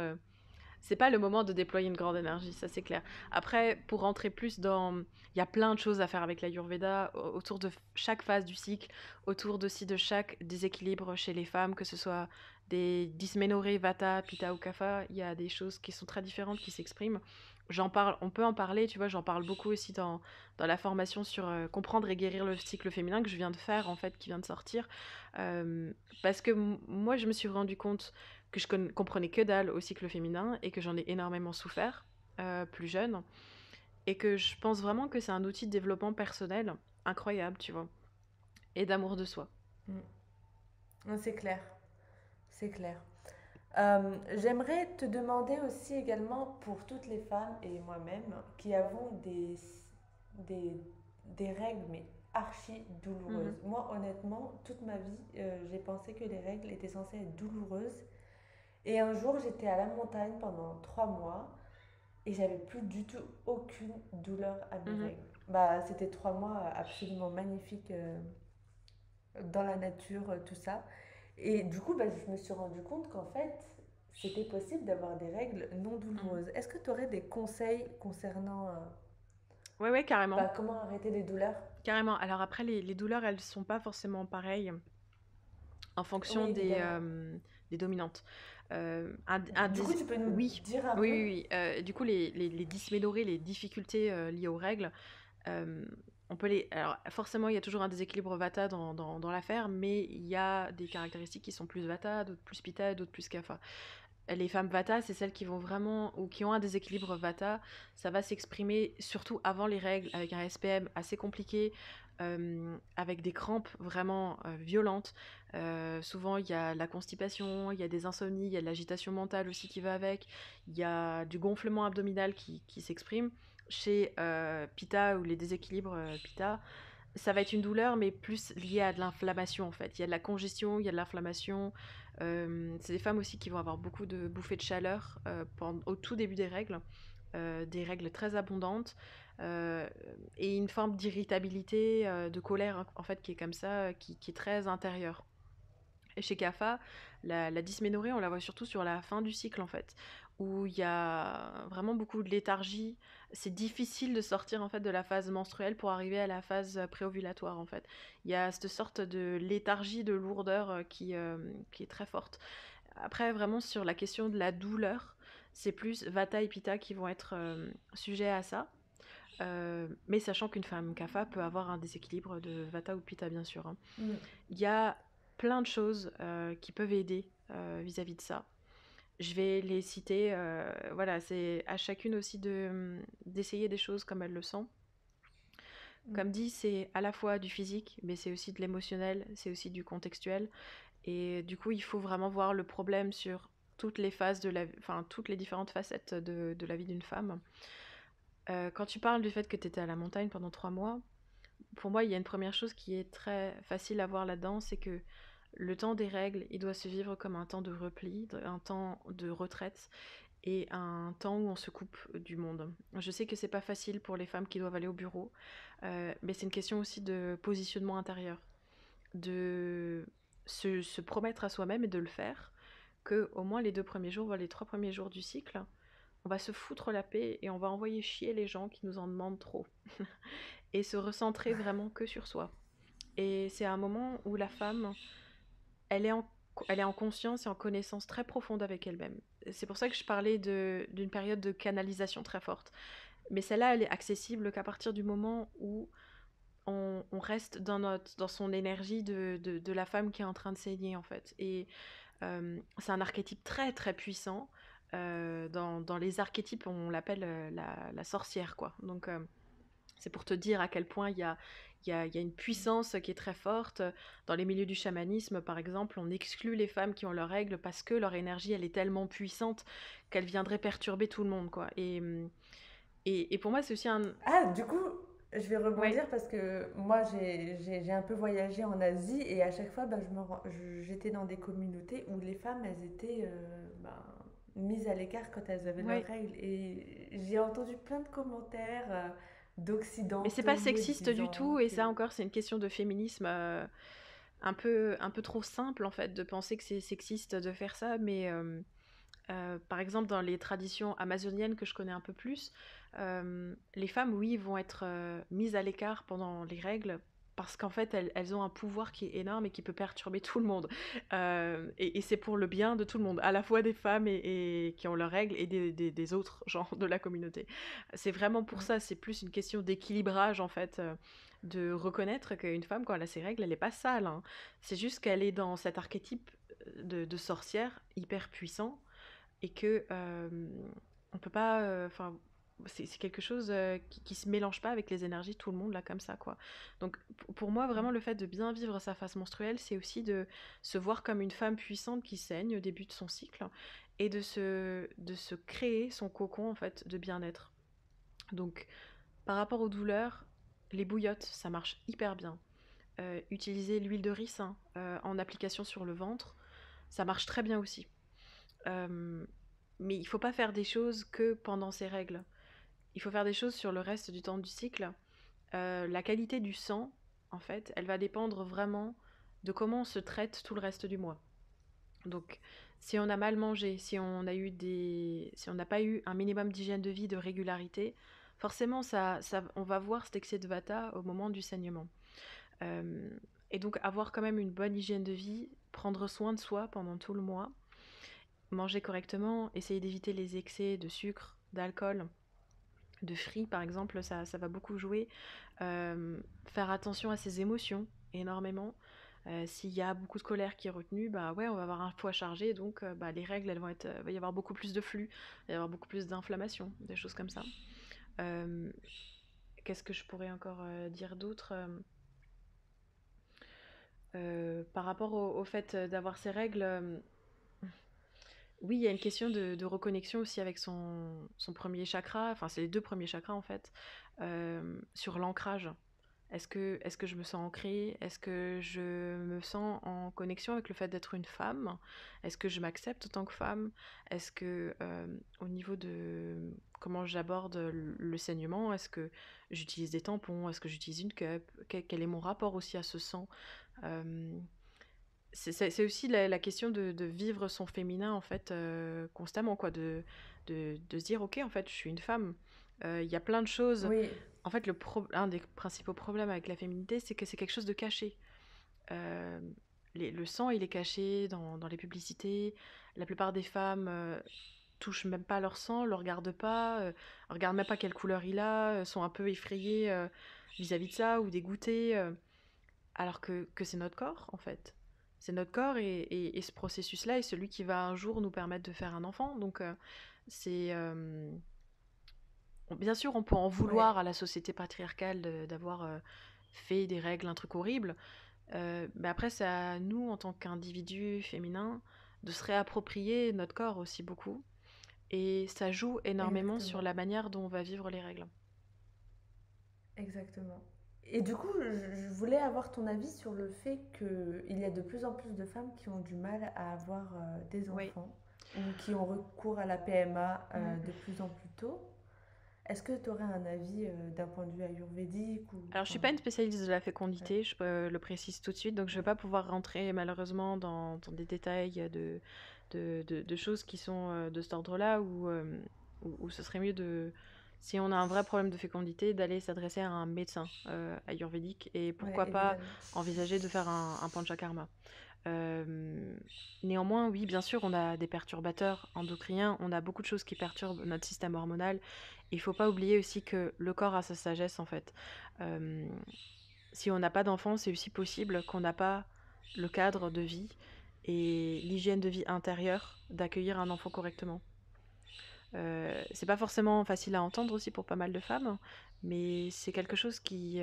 C'est pas le moment de déployer une grande énergie, ça c'est clair. Après, pour rentrer plus dans... Il y a plein de choses à faire avec l'Ayurveda, autour de chaque phase du cycle, autour aussi de chaque déséquilibre chez les femmes, que ce soit des dysménorrhées, Vata, Pitta ou Kapha, il y a des choses qui sont très différentes qui s'expriment. J'en parle, on peut en parler, tu vois, j'en parle beaucoup aussi dans la formation sur comprendre et guérir le cycle féminin que je viens de faire, en fait, qui vient de sortir. Euh, Parce que moi, je me suis rendu compte que je comprenais que dalle au cycle féminin et que j'en ai énormément souffert plus jeune, et que je pense vraiment que c'est un outil de développement personnel incroyable, tu vois, et d'amour de soi. Mm. Non, c'est clair, c'est clair. J'aimerais te demander aussi également pour toutes les femmes et moi-même qui avons des, des règles mais archi Mhm. douloureuses. Moi honnêtement, toute ma vie, j'ai pensé que les règles étaient censées être douloureuses. Et un jour, j'étais à la montagne pendant 3 mois et j'avais plus du tout aucune douleur à mes Mhm. règles. Bah, c'était 3 mois absolument magnifiques dans la nature, tout ça. Et du coup, bah, je me suis rendu compte qu'en fait, c'était possible d'avoir des règles non Mhm. douloureuses. Est-ce que tu aurais des conseils concernant Ouais, ouais, carrément. bah, comment arrêter les douleurs? Carrément. Alors après, les douleurs, elles sont pas forcément pareilles en Oui, fonction évidemment. des dominantes. Un Du coup, tu peux nous oui, dire un oui, peu? oui, oui. Du coup, les dysménorrhées, les difficultés liées aux règles, euh, on peut les... Alors, forcément, il y a toujours un déséquilibre Vata dans l'affaire, mais il y a des caractéristiques qui sont plus Vata, d'autres plus Pitta et d'autres plus Kapha. Les femmes Vata, c'est celles qui vont vraiment, ou qui ont un déséquilibre Vata, ça va s'exprimer surtout avant les règles, avec un SPM assez compliqué, avec des crampes vraiment violentes. Souvent, il y a la constipation, il y a des insomnies, il y a de l'agitation mentale aussi qui va avec, il y a du gonflement abdominal qui s'exprime. Chez Pitta ou les déséquilibres Pitta, ça va être une douleur, mais plus liée à de l'inflammation en fait. Il y a de la congestion, il y a de l'inflammation. C'est des femmes aussi qui vont avoir beaucoup de bouffées de chaleur au tout début des règles très abondantes, euh, et une forme d'irritabilité, de colère en fait qui est comme ça, qui est très intérieure. Et chez Kapha, la dysménorrhée, on la voit surtout sur la fin du cycle en fait, où il y a vraiment beaucoup de léthargie. C'est difficile de sortir en fait de la phase menstruelle pour arriver à la phase préovulatoire en fait. Il y a cette sorte de léthargie, de lourdeur qui est très forte. Après, vraiment sur la question de la douleur, c'est plus Vata et Pitta qui vont être sujets à ça. Mais sachant qu'une femme kapha peut avoir un déséquilibre de Vata ou Pitta, bien sûr, hein. Mm. Il y a plein de choses qui peuvent aider vis-à-vis de ça. Je vais les citer. Voilà, c'est à chacune aussi d'essayer des choses comme elle le sent. Mm. Comme dit, c'est à la fois du physique, mais c'est aussi de l'émotionnel, c'est aussi du contextuel. Et du coup, il faut vraiment voir le problème sur toutes les phases enfin, toutes les différentes facettes de la vie d'une femme. Quand tu parles du fait que tu étais à la montagne pendant 3 mois, pour moi, il y a une première chose qui est très facile à voir là-dedans, c'est que le temps des règles, il doit se vivre comme un temps de repli, un temps de retraite et un temps où on se coupe du monde. Je sais que c'est pas facile pour les femmes qui doivent aller au bureau, mais c'est une question aussi de positionnement intérieur, de se promettre à soi-même et de le faire, que au moins les 2 premiers jours, voire les 3 premiers jours du cycle, on va se foutre la paix et on va envoyer chier les gens qui nous en demandent trop. Et se recentrer vraiment que sur soi. Et c'est un moment où la femme, elle est en, elle est en conscience et en connaissance très profonde avec elle-même. C'est pour ça que je parlais d'une période de canalisation très forte. Mais celle-là, elle est accessible qu'à partir du moment où on reste dans son énergie de la femme qui est en train de saigner, en fait. Et c'est un archétype très très puissant. Dans les archétypes, on l'appelle la sorcière, quoi. Donc, c'est pour te dire à quel point il y a une puissance qui est très forte. Dans les milieux du chamanisme, par exemple, on exclut les femmes qui ont leurs règles parce que leur énergie, elle est tellement puissante qu'elle viendrait perturber tout le monde, quoi. Et pour moi, c'est aussi un... Ah, du coup, je vais Ouais, rebondir parce que moi, j'ai un peu voyagé en Asie et à chaque fois, bah, j'étais dans des communautés où les femmes, elles étaient bah, mises à l'écart quand elles avaient leurs ouais. règles. Et j'ai entendu plein de commentaires Mais c'est pas d'occidentaux me sexiste du disant tout, et que... ça encore, c'est une question de féminisme un peu trop simple, en fait, de penser que c'est sexiste de faire ça, mais... par exemple, dans les traditions amazoniennes que je connais un peu plus, les femmes, oui, vont être mises à l'écart pendant les règles parce qu'en fait, elles ont un pouvoir qui est énorme et qui peut perturber tout le monde. Et c'est pour le bien de tout le monde, à la fois des femmes et qui ont leurs règles et des autres genres de la communauté. C'est vraiment pour ça, c'est plus une question d'équilibrage, en fait, de reconnaître qu'une femme, quand elle a ses règles, elle n'est pas sale, hein. C'est juste qu'elle est dans cet archétype de sorcière hyper puissant et que on peut pas enfin c'est quelque chose qui se mélange pas avec les énergies de tout le monde là comme ça, quoi. Donc pour moi vraiment le fait de bien vivre sa phase menstruelle, c'est aussi de se voir comme une femme puissante qui saigne au début de son cycle et de se créer son cocon en fait de bien-être. Donc par rapport aux douleurs, les bouillottes ça marche hyper bien. Utiliser l'huile de ricin en application sur le ventre, ça marche très bien aussi. Euh, mais il faut pas faire des choses que pendant ces règles. Il faut faire des choses sur le reste du temps du cycle. La qualité du sang, en fait, elle va dépendre vraiment de comment on se traite tout le reste du mois. Donc, si on a mal mangé, si on n'a pas eu un minimum d'hygiène de vie, de régularité, forcément, on va voir cet excès de vata au moment du saignement. Euh, et donc, avoir quand même une bonne hygiène de vie, prendre soin de soi pendant tout le mois, manger correctement, essayer d'éviter les excès de sucre, d'alcool, de fruits par exemple, ça va beaucoup jouer. Faire attention à ses émotions énormément. S'il y a beaucoup de colère qui est retenue, bah ouais, on va avoir un foie chargé, donc bah, les règles, elles vont être, va y avoir beaucoup plus de flux, il va y avoir beaucoup plus d'inflammation, des choses comme ça. Euh, Qu'est-ce que je pourrais encore dire d'autre par rapport au fait d'avoir ces règles, oui, il y a une question de reconnexion aussi avec son premier chakra, enfin c'est les 2 premiers chakras en fait, sur l'ancrage. Est-ce que je me sens ancrée? Est-ce que je me sens en connexion avec le fait d'être une femme? Est-ce que je m'accepte en tant que femme? Est-ce que au niveau de comment j'aborde le saignement, est-ce que j'utilise des tampons? Est-ce que j'utilise une cup? Quel est mon rapport aussi à ce sang? Euh, c'est aussi la question de vivre son féminin, en fait, constamment, quoi, de se dire, ok, en fait, je suis une femme. Il y a plein de choses. Oui, En fait, un des principaux problèmes avec la féminité, c'est que c'est quelque chose de caché. Euh, le sang, il est caché dans les publicités. La plupart des femmes touchent même pas leur sang, le regardent pas, regardent même pas quelle couleur il a, sont un peu effrayées vis-à-vis de ça ou dégoûtées, alors que c'est notre corps, en fait. C'est notre corps et ce processus-là est celui qui va un jour nous permettre de faire un enfant. Donc, c'est... bien sûr, on peut en vouloir ouais, à la société patriarcale d'avoir fait des règles, un truc horrible. Mais après, c'est à nous, en tant qu'individus féminins, de se réapproprier notre corps aussi beaucoup. Et ça joue énormément sur exactement. la manière dont on va vivre les règles. Exactement. Et du coup, je voulais avoir ton avis sur le fait qu'il y a de plus en plus de femmes qui ont du mal à avoir des Oui. enfants ou qui ont recours à la PMA Mm. de plus en plus tôt. Est-ce que tu aurais un avis d'un point de vue ayurvédique ou Alors, je suis enfin, pas une spécialiste de la ouais, fécondité, je le précise tout de suite, donc je vais ouais. pas pouvoir rentrer malheureusement dans des détails de choses qui sont de cet ordre-là, où ce serait mieux si on a un vrai problème de fécondité, d'aller s'adresser à un médecin ayurvédique et Ouais, pourquoi pas évidemment. envisager de faire un panchakarma. Euh, Néanmoins, oui, bien sûr, on a des perturbateurs endocriniens, on a beaucoup de choses qui perturbent notre système hormonal. Il ne faut pas oublier aussi que le corps a sa sagesse, en fait. Euh, Si on n'a pas d'enfant, c'est aussi possible qu'on n'a pas le cadre de vie et l'hygiène de vie intérieure d'accueillir un enfant correctement. C'est pas forcément facile à entendre aussi pour pas mal de femmes, mais c'est quelque chose qui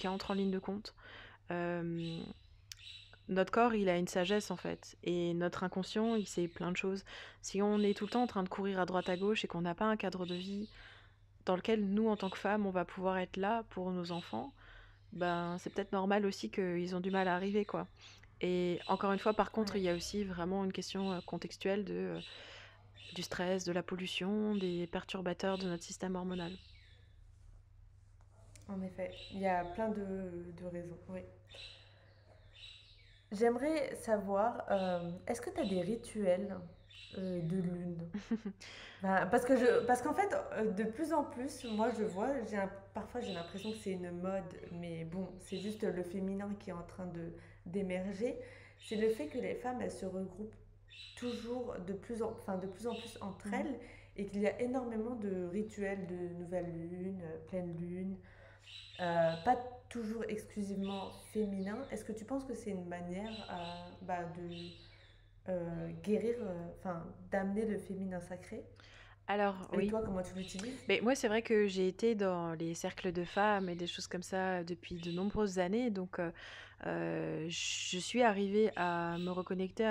entre en ligne de compte. Euh, Notre corps, il a une sagesse en fait, et notre inconscient, il sait plein de choses. Si on est tout le temps en train de courir à droite à gauche et qu'on n'a pas un cadre de vie dans lequel nous, en tant que femmes, on va pouvoir être là pour nos enfants, ben c'est peut-être normal aussi qu'ils ont du mal à arriver, quoi. Et encore une fois, par contre, il Ouais, y a aussi vraiment une question contextuelle du stress, de la pollution, des perturbateurs de notre système hormonal. en effet. Il y a plein de raisons. Oui. J'aimerais savoir, est-ce que tu as des rituels de lune? Bah, parce qu'en fait, de plus en plus, moi je vois, parfois j'ai l'impression que c'est une mode, mais bon, c'est juste le féminin qui est en train d'émerger. C'est le fait que les femmes, elles se regroupent toujours de plus en plus entre Mhm. elles et qu'il y a énormément de rituels de nouvelle lune, pleine lune, pas toujours exclusivement féminin. Est-ce que tu penses que c'est une manière de guérir, enfin d'amener le féminin sacré? Alors, Et oui. toi, comment tu l'utilises? Mais moi, c'est vrai que j'ai été dans les cercles de femmes et des choses comme ça depuis de nombreuses années. Donc, je suis arrivée à me reconnecter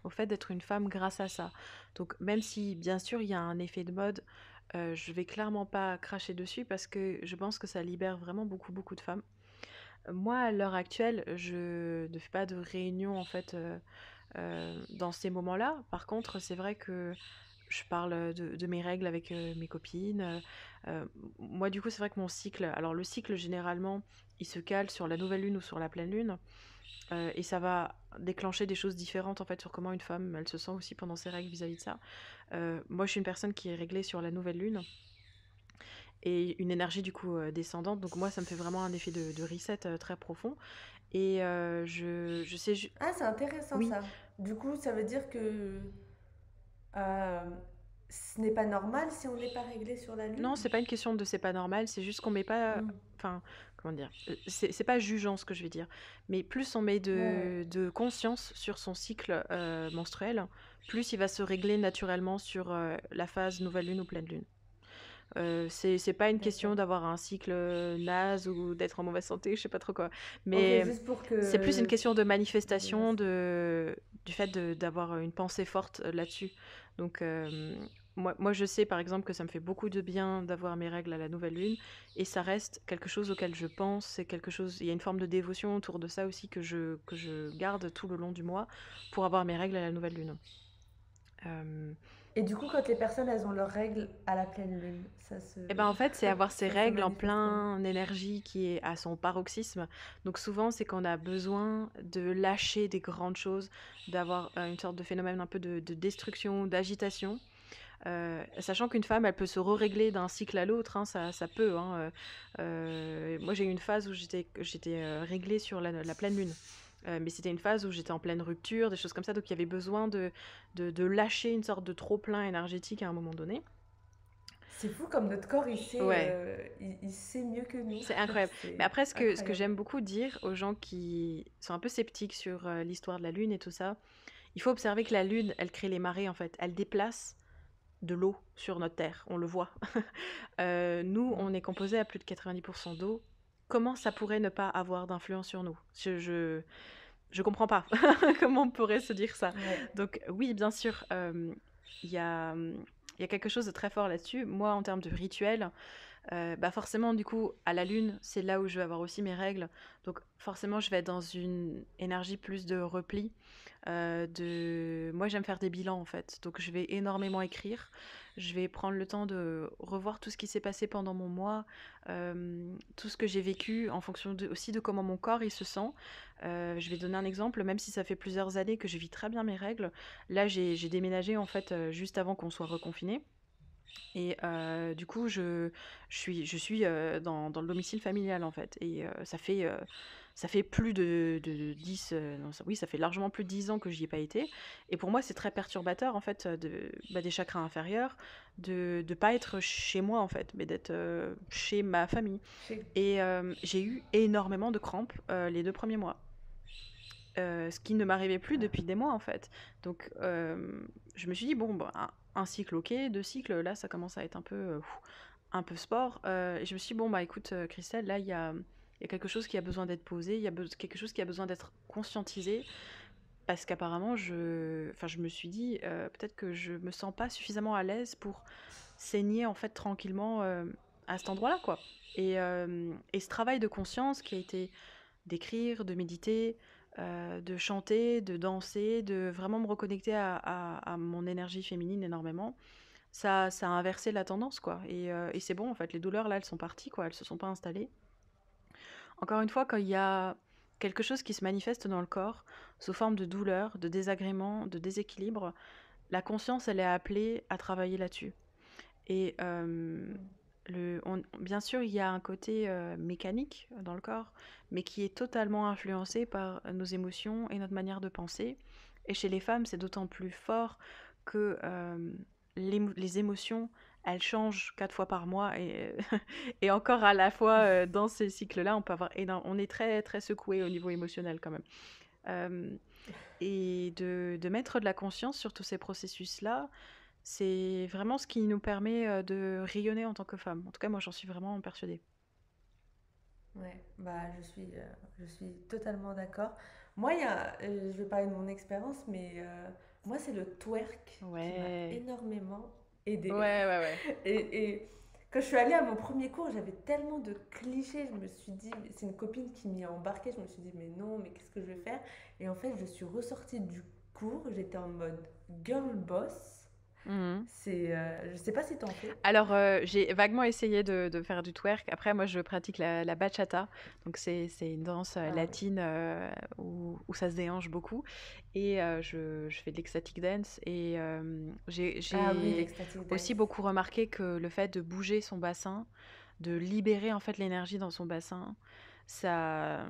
au fait d'être une femme grâce à ça. Donc, même si, bien sûr, il y a un effet de mode, je vais clairement pas cracher dessus parce que je pense que ça libère vraiment beaucoup, beaucoup de femmes. Moi, à l'heure actuelle, je ne fais pas de réunion, en fait, dans ces moments-là. Par contre, c'est vrai que je parle de mes règles avec mes copines. Moi, du coup, c'est vrai que mon cycle, alors le cycle, généralement, il se cale sur la nouvelle lune ou sur la pleine lune. Et ça va déclencher des choses différentes, en fait, sur comment une femme, elle se sent aussi pendant ses règles vis-à-vis de ça. Moi, je suis une personne qui est réglée sur la nouvelle lune et une énergie, du coup, descendante. Donc, moi, ça me fait vraiment un effet de reset très profond. Et je sais... Ah, c'est intéressant Oui. ça. Du coup, ça veut dire que euh, ce n'est pas normal si on n'est pas réglé sur la Non, lune? c'est pas une question de c'est pas normal, c'est juste qu'on met pas. Hmm. Enfin, comment dire? C'est pas jugeant ce que je vais dire. Mais plus on met Ouais, ouais, de conscience sur son cycle menstruel, plus il va se régler naturellement sur la phase nouvelle lune ou pleine lune. C'est pas une question d'accord. d'avoir un cycle naze ou d'être en mauvaise santé, je sais pas trop quoi. Ok, Mais juste pour c'est plus une que question de je manifestation reste. du fait d'avoir une pensée forte là-dessus. Donc, moi, je sais par exemple que ça me fait beaucoup de bien d'avoir mes règles à la nouvelle lune, et ça reste quelque chose auquel je pense, c'est quelque chose, il y a une forme de dévotion autour de ça aussi que je garde tout le long du mois pour avoir mes règles à la nouvelle lune. Euh, Et du coup, quand les personnes, elles ont leurs règles à la pleine lune, Et ben en fait, c'est avoir ses ça se règles en manifeste comment? plein énergie qui est à son paroxysme. Donc souvent, c'est qu'on a besoin de lâcher des grandes choses, d'avoir une sorte de phénomène un peu de destruction, d'agitation. Sachant qu'une femme, elle peut se régler d'un cycle à l'autre, hein, ça peut. Hein, moi, j'ai eu une phase où j'étais réglée sur la pleine lune. Mais c'était une phase où j'étais en pleine rupture, des choses comme ça, donc il y avait besoin de lâcher une sorte de trop-plein énergétique à un moment donné. C'est fou comme notre corps, Ouais, il sait mieux que nous. c'est incroyable. Mais C'est après, ce que incroyable. j'aime beaucoup dire aux gens qui sont un peu sceptiques sur l'histoire de la Lune et tout ça, il faut observer que la Lune, elle crée les marées en fait. Elle déplace de l'eau sur notre Terre, on le voit. Nous, Mm. on est composé à plus de 90% d'eau. Comment ça pourrait ne pas avoir d'influence sur nous? Je comprends pas comment on pourrait se dire ça. Ouais. Donc oui, bien sûr, il y a, il y a quelque chose de très fort là-dessus. Moi, en termes de rituel, bah forcément, du coup, à la lune, c'est là où je vais avoir aussi mes règles. Donc forcément, je vais être dans une énergie plus de repli. Moi, j'aime faire des bilans, en fait. Donc je vais énormément écrire. Je vais prendre le temps de revoir tout ce qui s'est passé pendant mon mois, tout ce que j'ai vécu en fonction aussi de comment mon corps il se sent. Je vais donner un exemple, même si ça fait plusieurs années que je vis très bien mes règles. Là, j'ai déménagé, en fait, juste avant qu'on soit reconfiné. Et du coup, je suis dans le domicile familial en fait. Et ça fait plus de 10, non, oui, ça fait largement plus de 10 ans que j'y ai pas été. Et pour moi, c'est très perturbateur en fait des chakrins inférieurs, de ne pas être chez moi en fait, mais d'être chez ma famille. Chez- Et j'ai eu énormément de crampes les 2 premiers mois. Ce qui ne m'arrivait plus Ah, depuis des mois en fait. Donc je me suis dit, bon, bah, un cycle ok, 2 cycles, là ça commence à être un peu sport. Et je me suis dit, bon, bah écoute Christelle, là il y a quelque chose qui a besoin d'être posé, il y a quelque chose qui a besoin d'être conscientisé, parce qu'apparemment, je me suis dit, peut-être que je me sens pas suffisamment à l'aise pour saigner en fait tranquillement à cet endroit-là, quoi. Et ce travail de conscience qui a été d'écrire, de méditer, de chanter, de danser, de vraiment me reconnecter à mon énergie féminine énormément. Ça a inversé la tendance, quoi. Et c'est bon, en fait. Les douleurs, là, elles sont parties, quoi. Elles se sont pas installées. Encore une fois, quand il y a quelque chose qui se manifeste dans le corps, sous forme de douleur, de désagrément, de déséquilibre, la conscience, elle est appelée à travailler là-dessus. Et mm. bien sûr, il y a un côté mécanique dans le corps, mais qui est totalement influencé par nos émotions et notre manière de penser. Et chez les femmes, c'est d'autant plus fort que les émotions, elles changent 4 fois par mois. Et, et encore à la fois, dans ces cycles-là, on est très, très secoué au niveau émotionnel quand même. Euh, et de mettre de la conscience sur tous ces processus-là, c'est vraiment ce qui nous permet de rayonner en tant que femme. En tout cas, moi, j'en suis vraiment persuadée. Ouais, bah je suis totalement d'accord. Moi, je vais parler de mon expérience, mais moi, c'est le twerk qui m'a Ouais. énormément aidée. Ouais, ouais, ouais. Et quand je suis allée à mon premier cours, j'avais tellement de clichés. Je me suis dit, c'est une copine qui m'y a embarquée. Je me suis dit, mais non, mais qu'est-ce que je vais faire? Et en fait, je suis ressortie du cours. J'étais en mode girl boss. Mhm. Je sais pas si t'en fais. Alors, j'ai vaguement essayé de faire du twerk. Après, moi, je pratique la bachata. Donc, c'est une danse Ah oui. latine où ça se déhanche beaucoup. Et je fais de l'ecstatic dance. Et Ah oui, j'ai l'ecstatic aussi dance. beaucoup remarqué que le fait de bouger son bassin, de libérer en fait l'énergie dans son bassin, ça,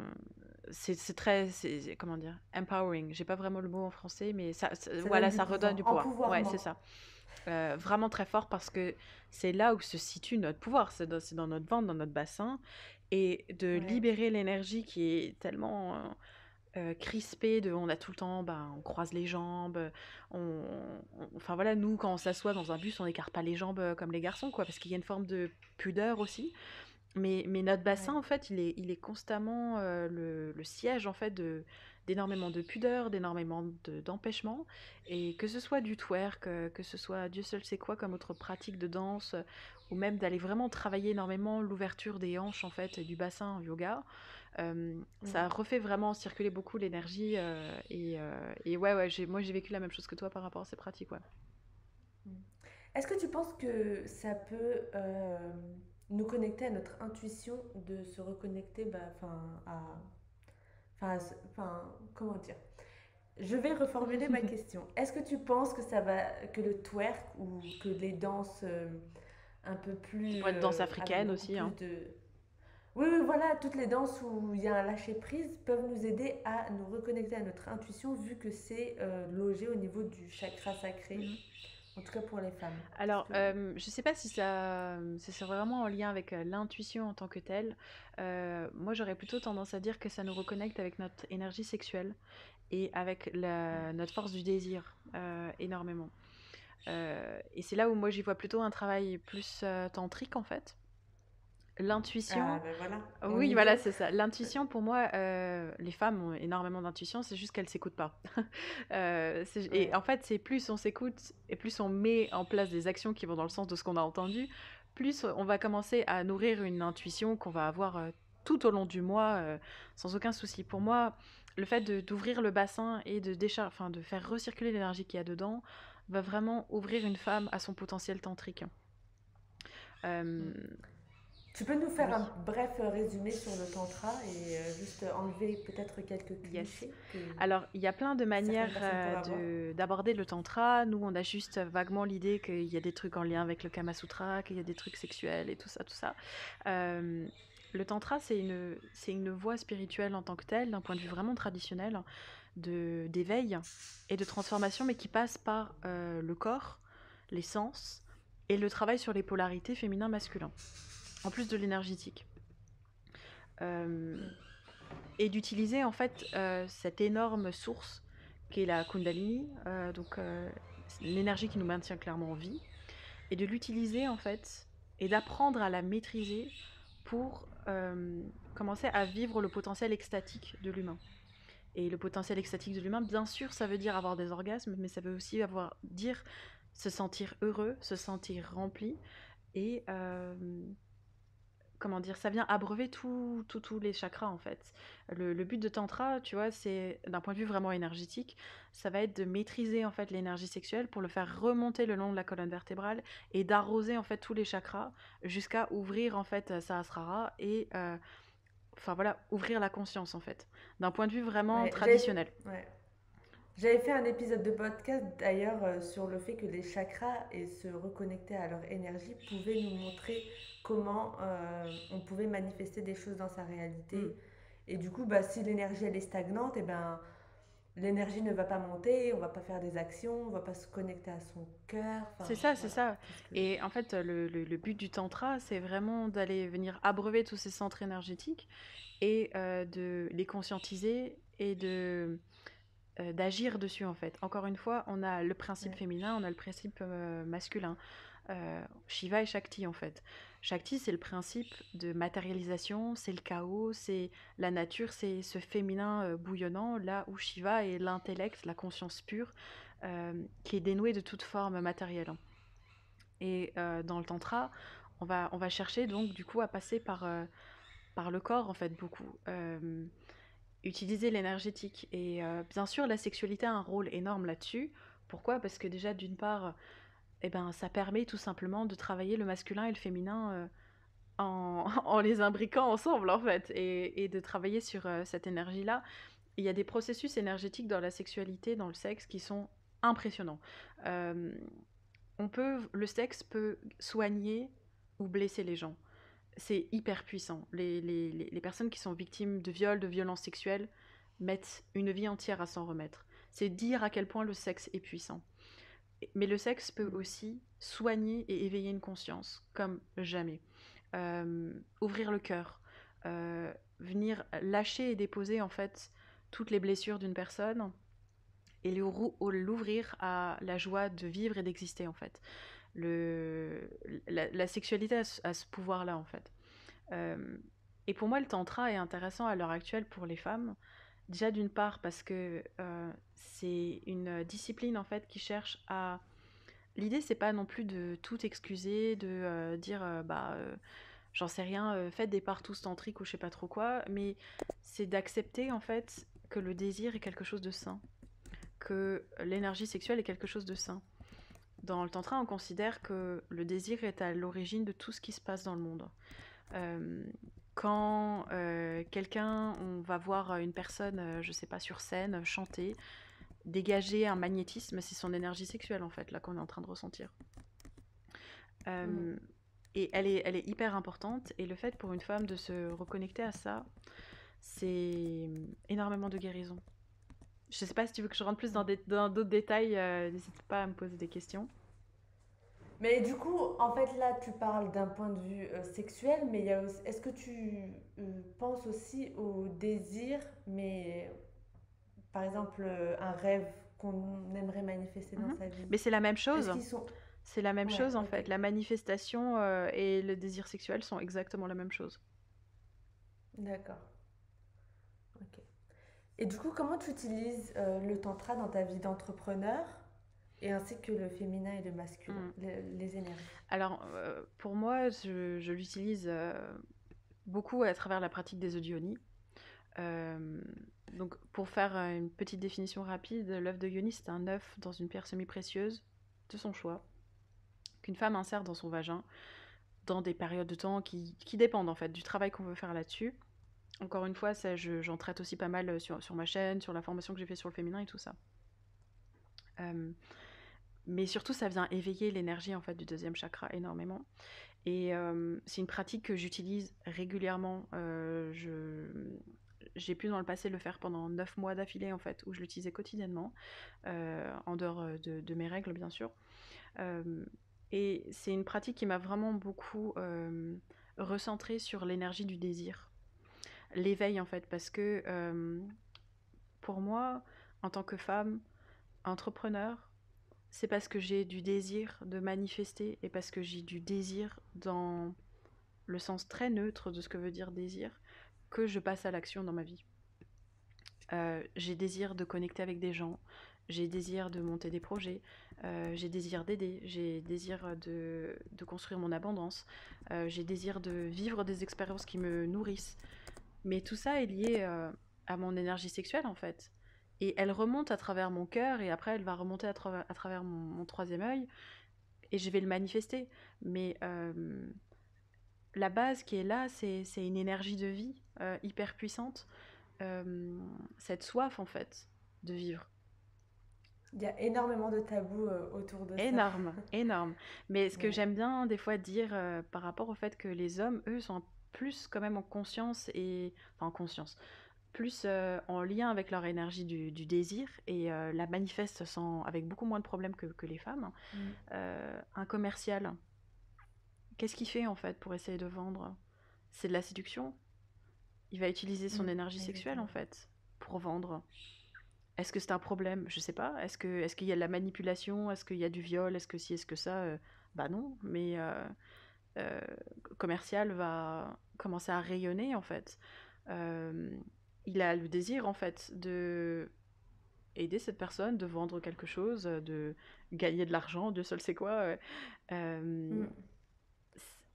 c'est très, comment dire, empowering. J'ai pas vraiment le mot en français, mais Ça donne voilà, du ça redonne pouvoir. du pouvoir. Ouais, c'est Empouvoirment. ça. Vraiment très fort parce que c'est là où se situe notre pouvoir, c'est dans notre ventre, dans notre bassin, et de Ouais. libérer l'énergie qui est tellement crispée, on a tout le temps, ben, on croise les jambes, enfin voilà, nous quand on s'assoit dans un bus, on n'écarte pas les jambes comme les garçons, quoi, parce qu'il y a une forme de pudeur aussi. Mais notre bassin, Ouais. en fait, il est constamment le siège, en fait, d'énormément de pudeur, d'énormément d'empêchements. Et que ce soit du twerk, que ce soit Dieu seul sait quoi comme autre pratique de danse, ou même d'aller vraiment travailler énormément l'ouverture des hanches, en fait, et du bassin en yoga, Mm. ça refait vraiment circuler beaucoup l'énergie. Et ouais, ouais, moi, j'ai vécu la même chose que toi par rapport à ces pratiques, ouais. Est-ce que tu penses que ça peut nous connecter à notre intuition de se reconnecter, bah, comment dire? Je vais reformuler ma question. Est-ce que tu penses que que le twerk ou que les danses un peu Qui plus, pourrait être danse avec africaine beaucoup aussi, plus hein. de... Oui, oui, voilà, toutes les danses où il y a un lâcher-prise peuvent nous aider à nous reconnecter à notre intuition vu que c'est logé au niveau du chakra sacré, Mhm. en tout cas pour les femmes. Est-ce Alors, que... je sais pas si ça c'est vraiment en lien avec l'intuition en tant que telle. Moi, j'aurais plutôt tendance à dire que ça nous reconnecte avec notre énergie sexuelle et avec notre force du désir énormément. Et c'est là où moi j'y vois plutôt un travail plus tantrique en fait. Ah L'intuition, ben voilà, on oui, y voilà, vient. c'est ça. L'intuition, pour moi, les femmes ont énormément d'intuition, c'est juste qu'elles s'écoutent pas. Et Ouais. en fait, c'est plus on s'écoute et plus on met en place des actions qui vont dans le sens de ce qu'on a entendu, plus on va commencer à nourrir une intuition qu'on va avoir tout au long du mois, sans aucun souci. Pour moi, le fait d'ouvrir le bassin et enfin, de faire recirculer l'énergie qu'il y a dedans va vraiment ouvrir une femme à son potentiel tantrique. Mm. Euh, Tu peux nous faire oui. un bref résumé sur le tantra et juste enlever peut-être quelques Yes. clichés Alors, il y a plein de que certaines manières personnes pourraient avoir? d'aborder le tantra. Nous, on a juste vaguement l'idée qu'il y a des trucs en lien avec le Kama Sutra, qu'il y a des trucs sexuels et tout ça, tout ça. Euh, le tantra, c'est une voie spirituelle en tant que telle, d'un point de vue vraiment traditionnel, d'éveil et de transformation, mais qui passe par le corps, les sens et le travail sur les polarités féminin-masculin, en plus de l'énergétique. Euh, Mm. et d'utiliser en fait cette énorme source qui est la Kundalini, l'énergie qui nous maintient clairement en vie, et de l'utiliser en fait et d'apprendre à la maîtriser pour commencer à vivre le potentiel extatique de l'humain. Et le potentiel extatique de l'humain, bien sûr, ça veut dire avoir des orgasmes, mais ça veut aussi dire se sentir heureux, se sentir rempli et comment dire, ça vient abreuver tous les chakras en fait. Le but de Tantra, tu vois, c'est d'un point de vue vraiment énergétique, ça va être de maîtriser en fait l'énergie sexuelle pour le faire remonter le long de la colonne vertébrale et d'arroser en fait tous les chakras jusqu'à ouvrir en fait Sahasrara et enfin voilà, ouvrir la conscience en fait, d'un point de vue vraiment Ouais, traditionnel. ouais. J'avais fait un épisode de podcast d'ailleurs sur le fait que les chakras et se reconnecter à leur énergie pouvaient nous montrer comment on pouvait manifester des choses dans sa Mm. réalité. Et du coup, bah, si l'énergie elle est stagnante, et ben l'énergie ne va pas monter, on va pas faire des actions, on va pas se connecter à son cœur. C'est Enfin, ça, c'est voilà, ça. tout ce que... Et en fait, le but du tantra, c'est vraiment d'aller venir abreuver tous ces centres énergétiques et de les conscientiser et d'agir dessus en fait. Encore une fois, on a le principe Ouais, féminin, on a le principe masculin. Shiva et Shakti en fait. Shakti, c'est le principe de matérialisation, c'est le chaos, c'est la nature, c'est ce féminin bouillonnant, là où Shiva est l'intellect, la conscience pure, qui est dénouée de toute forme matérielle. Et dans le tantra, on va chercher donc du coup à passer par le corps en fait beaucoup. Utiliser l'énergétique. Et bien sûr, la sexualité a un rôle énorme là-dessus. Pourquoi? Parce que déjà, d'une part, eh ben, ça permet tout simplement de travailler le masculin et le féminin en les imbriquant ensemble, en fait, et de travailler sur cette énergie-là. Il y a des processus énergétiques dans la sexualité, dans le sexe, qui sont impressionnants. Euh, le sexe peut soigner ou blesser les gens. C'est hyper puissant. Les personnes qui sont victimes de viols, de violences sexuelles, mettent une vie entière à s'en remettre. C'est dire à quel point le sexe est puissant. Mais le sexe peut aussi soigner et éveiller une conscience, comme jamais. Ouvrir le cœur, venir lâcher et déposer en fait toutes les blessures d'une personne et l'ouvrir à la joie de vivre et d'exister en fait. La sexualité a ce pouvoir-là en fait. Euh, et pour moi, le tantra est intéressant à l'heure actuelle pour les femmes. Déjà d'une part parce que c'est une discipline en fait qui cherche à... L'idée c'est pas non plus de tout excuser, de dire j'en sais rien, faites des partous tantriques ou je sais pas trop quoi, mais c'est d'accepter en fait que le désir est quelque chose de sain, que l'énergie sexuelle est quelque chose de sain. Dans le tantra, on considère que le désir est à l'origine de tout ce qui se passe dans le monde. Euh, Quand on va voir une personne, je sais pas, sur scène, chanter, dégager un magnétisme, c'est son énergie sexuelle en fait, là qu'on est en train de ressentir. Mm. Euh, et elle est hyper importante. Et le fait pour une femme de se reconnecter à ça, c'est énormément de guérison. Je sais pas si tu veux que je rentre plus dans d'autres détails, n'hésite pas à me poser des questions. Mais du coup, en fait, là, tu parles d'un point de vue sexuel, mais il y a aussi... Est-ce que tu penses aussi au désir, mais par exemple, un rêve qu'on aimerait manifester dans Mhm. sa vie? Mais c'est la même Est-ce chose. qu'ils sont... C'est la même Ouais, chose en ok. fait. La manifestation et le désir sexuel sont exactement la même chose. D'accord. Ok. Et du coup, comment tu utilises le tantra dans ta vie d'entrepreneur et ainsi que le féminin et le masculin, Mm. les énergies? Alors, pour moi, je l'utilise beaucoup à travers la pratique des yoni. Euh, donc, pour faire une petite définition rapide, l'œuf de yoni, c'est un œuf dans une pierre semi-précieuse de son choix, qu'une femme insère dans son vagin dans des périodes de temps qui dépendent en fait du travail qu'on veut faire là-dessus. Encore une fois, j'en traite aussi pas mal sur ma chaîne, sur la formation que j'ai fait sur le féminin et tout ça. Euh, mais surtout, ça vient éveiller l'énergie en fait du deuxième chakra énormément. Et c'est une pratique que j'utilise régulièrement. J'ai pu dans le passé le faire pendant 9 mois d'affilée en fait, où je l'utilisais quotidiennement, en dehors de mes règles bien sûr. Euh, et c'est une pratique qui m'a vraiment beaucoup recentrée sur l'énergie du désir, l'éveil en fait, parce que pour moi, en tant que femme, entrepreneur, c'est parce que j'ai du désir de manifester et parce que j'ai du désir dans le sens très neutre de ce que veut dire désir, que je passe à l'action dans ma vie. J'ai désir de connecter avec des gens, j'ai désir de monter des projets, j'ai désir d'aider, j'ai désir de construire mon abondance, j'ai désir de vivre des expériences qui me nourrissent. Mais tout ça est lié à mon énergie sexuelle en fait. Et elle remonte à travers mon cœur et après elle va remonter à travers mon troisième œil et je vais le manifester. Mais la base qui est là, c'est une énergie de vie hyper puissante, cette soif en fait de vivre. Il y a énormément de tabous autour de ça. Énorme, énorme. Mais ce que Ouais. j'aime bien des fois dire par rapport au fait que les hommes, eux, sont plus quand même en conscience et enfin en conscience, plus en lien avec leur énergie du désir et la manifestent avec beaucoup moins de problèmes que les femmes. Mm. Un commercial, qu'est-ce qu'il fait en fait pour essayer de vendre? C'est de la séduction. Il va utiliser son Mm. énergie sexuelle en Exactement. fait pour vendre. Est-ce que c'est un problème? Je sais pas. Est-ce qu'il y a de la manipulation? Est-ce qu'il y a du viol? Est-ce que si, est-ce que ça? Bah non. Mais euh, commercial va commencer à rayonner en fait. Euh, il a le désir en fait de aider cette personne, de vendre quelque chose, de gagner de l'argent, Dieu seul sait quoi. Euh, Mm.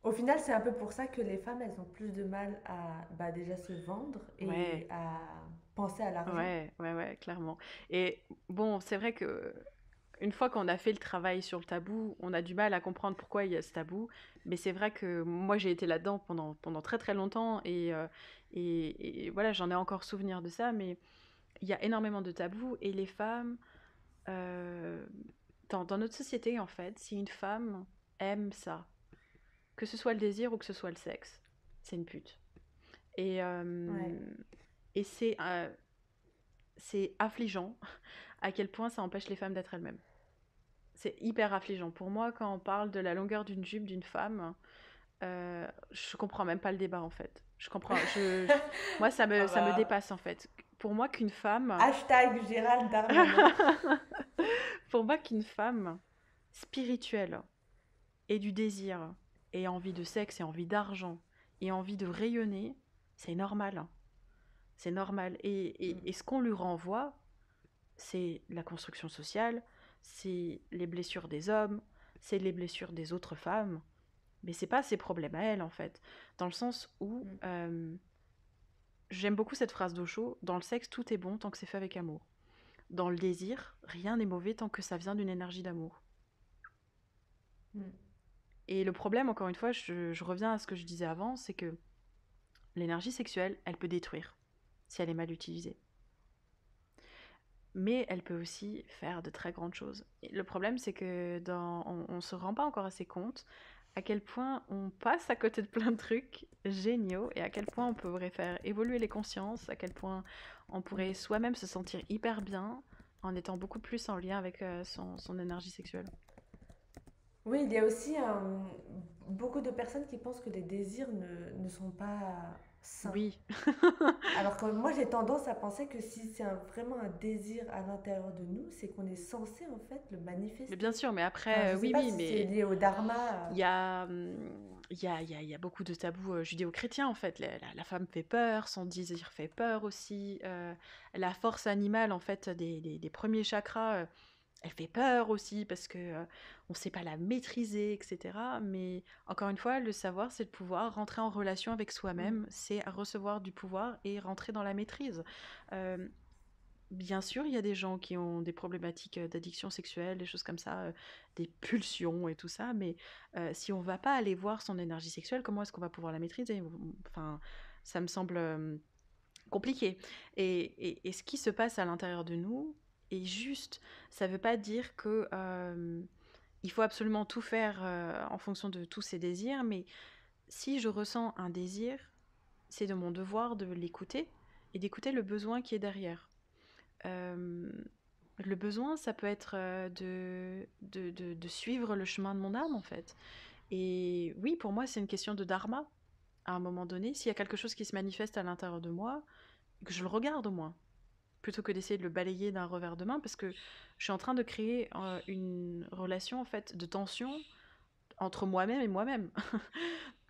Au final, c'est un peu pour ça que les femmes, elles ont plus de mal à bah, déjà se vendre et ouais, à penser à l'argent. ouais, clairement. Et bon, c'est vrai que une fois qu'on a fait le travail sur le tabou, on a du mal à comprendre pourquoi il y a ce tabou. Mais c'est vrai que moi, j'ai été là-dedans pendant très très longtemps et voilà, j'en ai encore souvenir de ça. Mais il y a énormément de tabous et les femmes, euh, dans notre société, en fait, si une femme aime ça, que ce soit le désir ou que ce soit le sexe, c'est une pute. Et, Ouais. et c'est affligeant à quel point ça empêche les femmes d'être elles-mêmes. C'est hyper affligeant. Pour moi, quand on parle de la longueur d'une jupe d'une femme, je comprends même pas le débat en fait. Je comprends. Moi, Ah ça me bah, dépasse en fait. Pour moi, qu'une femme, hashtag Gérald Darmanin. pour moi, qu'une femme spirituelle ait du désir, ait envie de sexe, ait envie d'argent, ait envie de rayonner, c'est normal. C'est normal. Mm. Et ce qu'on lui renvoie, c'est la construction sociale, c'est les blessures des hommes, c'est les blessures des autres femmes, mais c'est pas ses problèmes à elle en fait. Dans le sens où Mm. j'aime beaucoup cette phrase d'Osho, dans le sexe tout est bon tant que c'est fait avec amour. Dans le désir, rien n'est mauvais tant que ça vient d'une énergie d'amour. Mm. Et le problème, encore une fois, je reviens à ce que je disais avant, c'est que l'énergie sexuelle, elle peut détruire si elle est mal utilisée. Mais elle peut aussi faire de très grandes choses. Et le problème, c'est que on se rend pas encore assez compte à quel point on passe à côté de plein de trucs géniaux et à quel point on pourrait faire évoluer les consciences, à quel point on pourrait Mm. soi-même se sentir hyper bien en étant beaucoup plus en lien avec son énergie sexuelle. Oui, il y a aussi beaucoup de personnes qui pensent que les désirs ne sont pas sains. Oui, Alors que moi, j'ai tendance à penser que si c'est vraiment un désir à l'intérieur de nous, c'est qu'on est censé en fait le mais bien manifester. sûr, mais Enfin, après, je sais oui, pas oui, si c'est mais lié au dharma. il y a, il y a beaucoup de tabous judéo-chrétiens en fait. La femme fait peur, son désir fait peur aussi. La force animale en fait des premiers chakras, elle fait peur aussi parce que on ne sait pas la maîtriser, etc. Mais encore une fois, le savoir, c'est de pouvoir rentrer en relation avec Mm. soi-même, c'est recevoir du pouvoir et rentrer dans la maîtrise. Euh, Bien sûr, il y a des gens qui ont des problématiques d'addiction sexuelle, des choses comme ça, des pulsions et tout ça, mais si on va pas aller voir son énergie sexuelle, comment est-ce qu'on va pouvoir la maîtriser? Enfin, ça me semble compliqué. Et ce qui se passe à l'intérieur de nous est juste. Ça veut pas dire que il faut absolument tout faire en fonction de tous ses désirs, mais si je ressens un désir, c'est de mon devoir de l'écouter et d'écouter le besoin qui est derrière. Euh, le besoin, ça peut être de suivre le chemin de mon âme, en fait. Et oui, pour moi, c'est une question de dharma. À un moment donné, s'il y a quelque chose qui se manifeste à l'intérieur de moi, que je le regarde au moins, plutôt que d'essayer de le balayer d'un revers de main, parce que je suis en train de créer une relation, en fait, de tension entre moi-même et moi-même.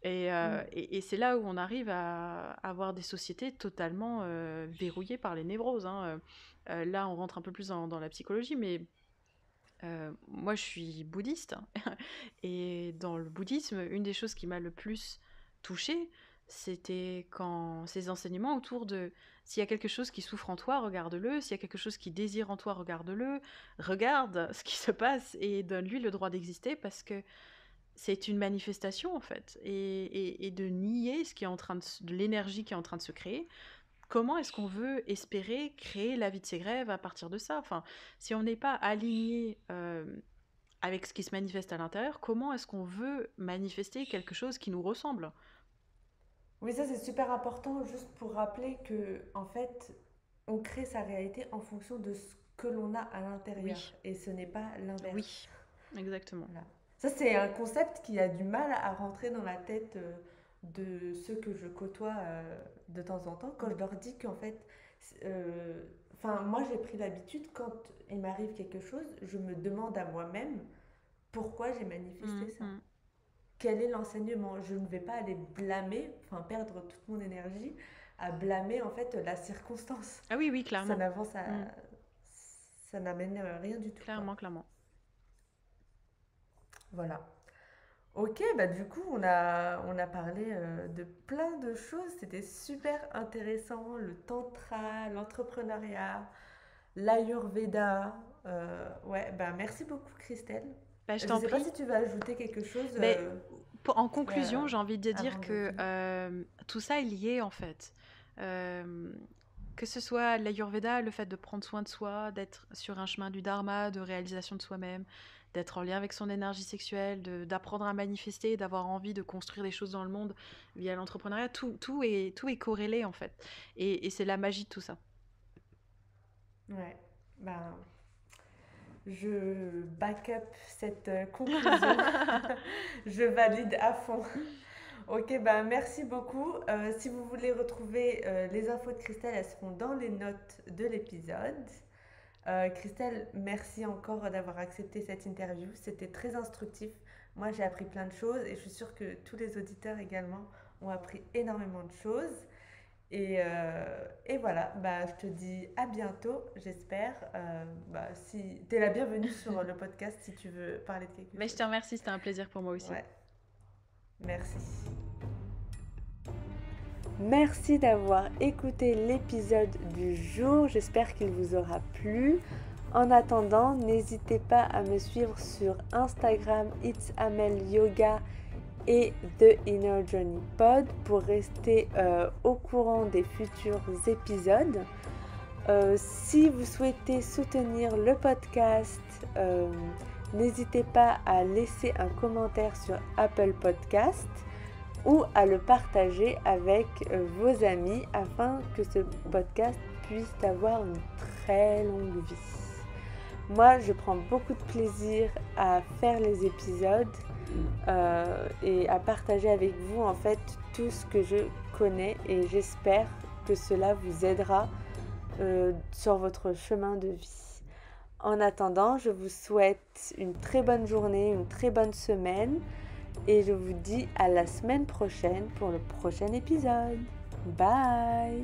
Mm. Et c'est là où on arrive à avoir des sociétés totalement verrouillées par les névroses, hein. Là, on rentre un peu plus dans la psychologie, mais moi, je suis bouddhiste. Hein. Et dans le bouddhisme, une des choses qui m'a le plus touchée, c'était quand ces enseignements autour de s'il y a quelque chose qui souffre en toi, regarde-le. S'il y a quelque chose qui désire en toi, regarde-le. Regarde ce qui se passe et donne-lui le droit d'exister parce que c'est une manifestation en fait. Et de nier ce qui est en train de l'énergie qui est en train de se créer, comment est-ce qu'on veut espérer créer la vie de ses rêves à partir de ça? Enfin, si on n'est pas aligné avec ce qui se manifeste à l'intérieur, comment est-ce qu'on veut manifester quelque chose qui nous ressemble? Oui, ça c'est super important, juste pour rappeler que en fait, on crée sa réalité en fonction de ce que l'on a à l'intérieur, Oui, et ce n'est pas l'inverse. oui, exactement. Voilà. Ça, c'est un concept qui a du mal à rentrer dans la tête de ceux que je côtoie de temps en temps, quand je leur dis qu'en fait, enfin, moi j'ai pris l'habitude, quand il m'arrive quelque chose, je me demande à moi-même pourquoi j'ai manifesté Mm, ça. mm. Quel est l'enseignement? Je ne vais pas aller blâmer, enfin perdre toute mon énergie à blâmer en fait la circonstance. Ah oui, oui, Ça clairement. n'avance à... Mm, ça n'amène rien du tout, quoi. clairement, clairement. Voilà. Ok, bah du coup, on a parlé de plein de choses. C'était super intéressant. Le tantra, l'entrepreneuriat, l'ayurveda. Ouais, bah merci beaucoup, Christelle. Bah, je Je t'en sais pas prie. si tu vas ajouter quelque chose Mais en euh, conclusion, j'ai envie de dire avant de que finir. tout ça est lié en fait. Euh, que ce soit l'Ayurveda, le fait de prendre soin de soi, d'être sur un chemin du Dharma, de réalisation de soi-même, d'être en lien avec son énergie sexuelle, d'apprendre à manifester, d'avoir envie de construire des choses dans le monde via l'entrepreneuriat, tout est corrélé en fait. Et c'est la magie de tout ça. Ouais, bah je back up cette conclusion. Je valide à fond. Ok, bah merci beaucoup. Si vous voulez retrouver les infos de Christelle, elles seront dans les notes de l'épisode. Christelle, merci encore d'avoir accepté cette interview. C'était très instructif. Moi, j'ai appris plein de choses et je suis sûre que tous les auditeurs également ont appris énormément de choses. Et voilà, bah, je te dis à bientôt, j'espère. Bah, si t'es la bienvenue sur le podcast si tu veux parler de quelque Mais je te chose. remercie, c'était un plaisir pour moi aussi. Ouais, merci. Merci d'avoir écouté l'épisode du jour. J'espère qu'il vous aura plu. En attendant, n'hésitez pas à me suivre sur Instagram It's Amel Yoga et The Inner Journey Pod pour rester au courant des futurs épisodes. Si vous souhaitez soutenir le podcast, n'hésitez pas à laisser un commentaire sur Apple Podcast ou à le partager avec vos amis afin que ce podcast puisse avoir une très longue vie. Moi, je prends beaucoup de plaisir à faire les épisodes et à partager avec vous en fait tout ce que je connais et j'espère que cela vous aidera sur votre chemin de vie. En attendant, je vous souhaite une très bonne journée, une très bonne semaine et je vous dis à la semaine prochaine pour le prochain épisode. Bye!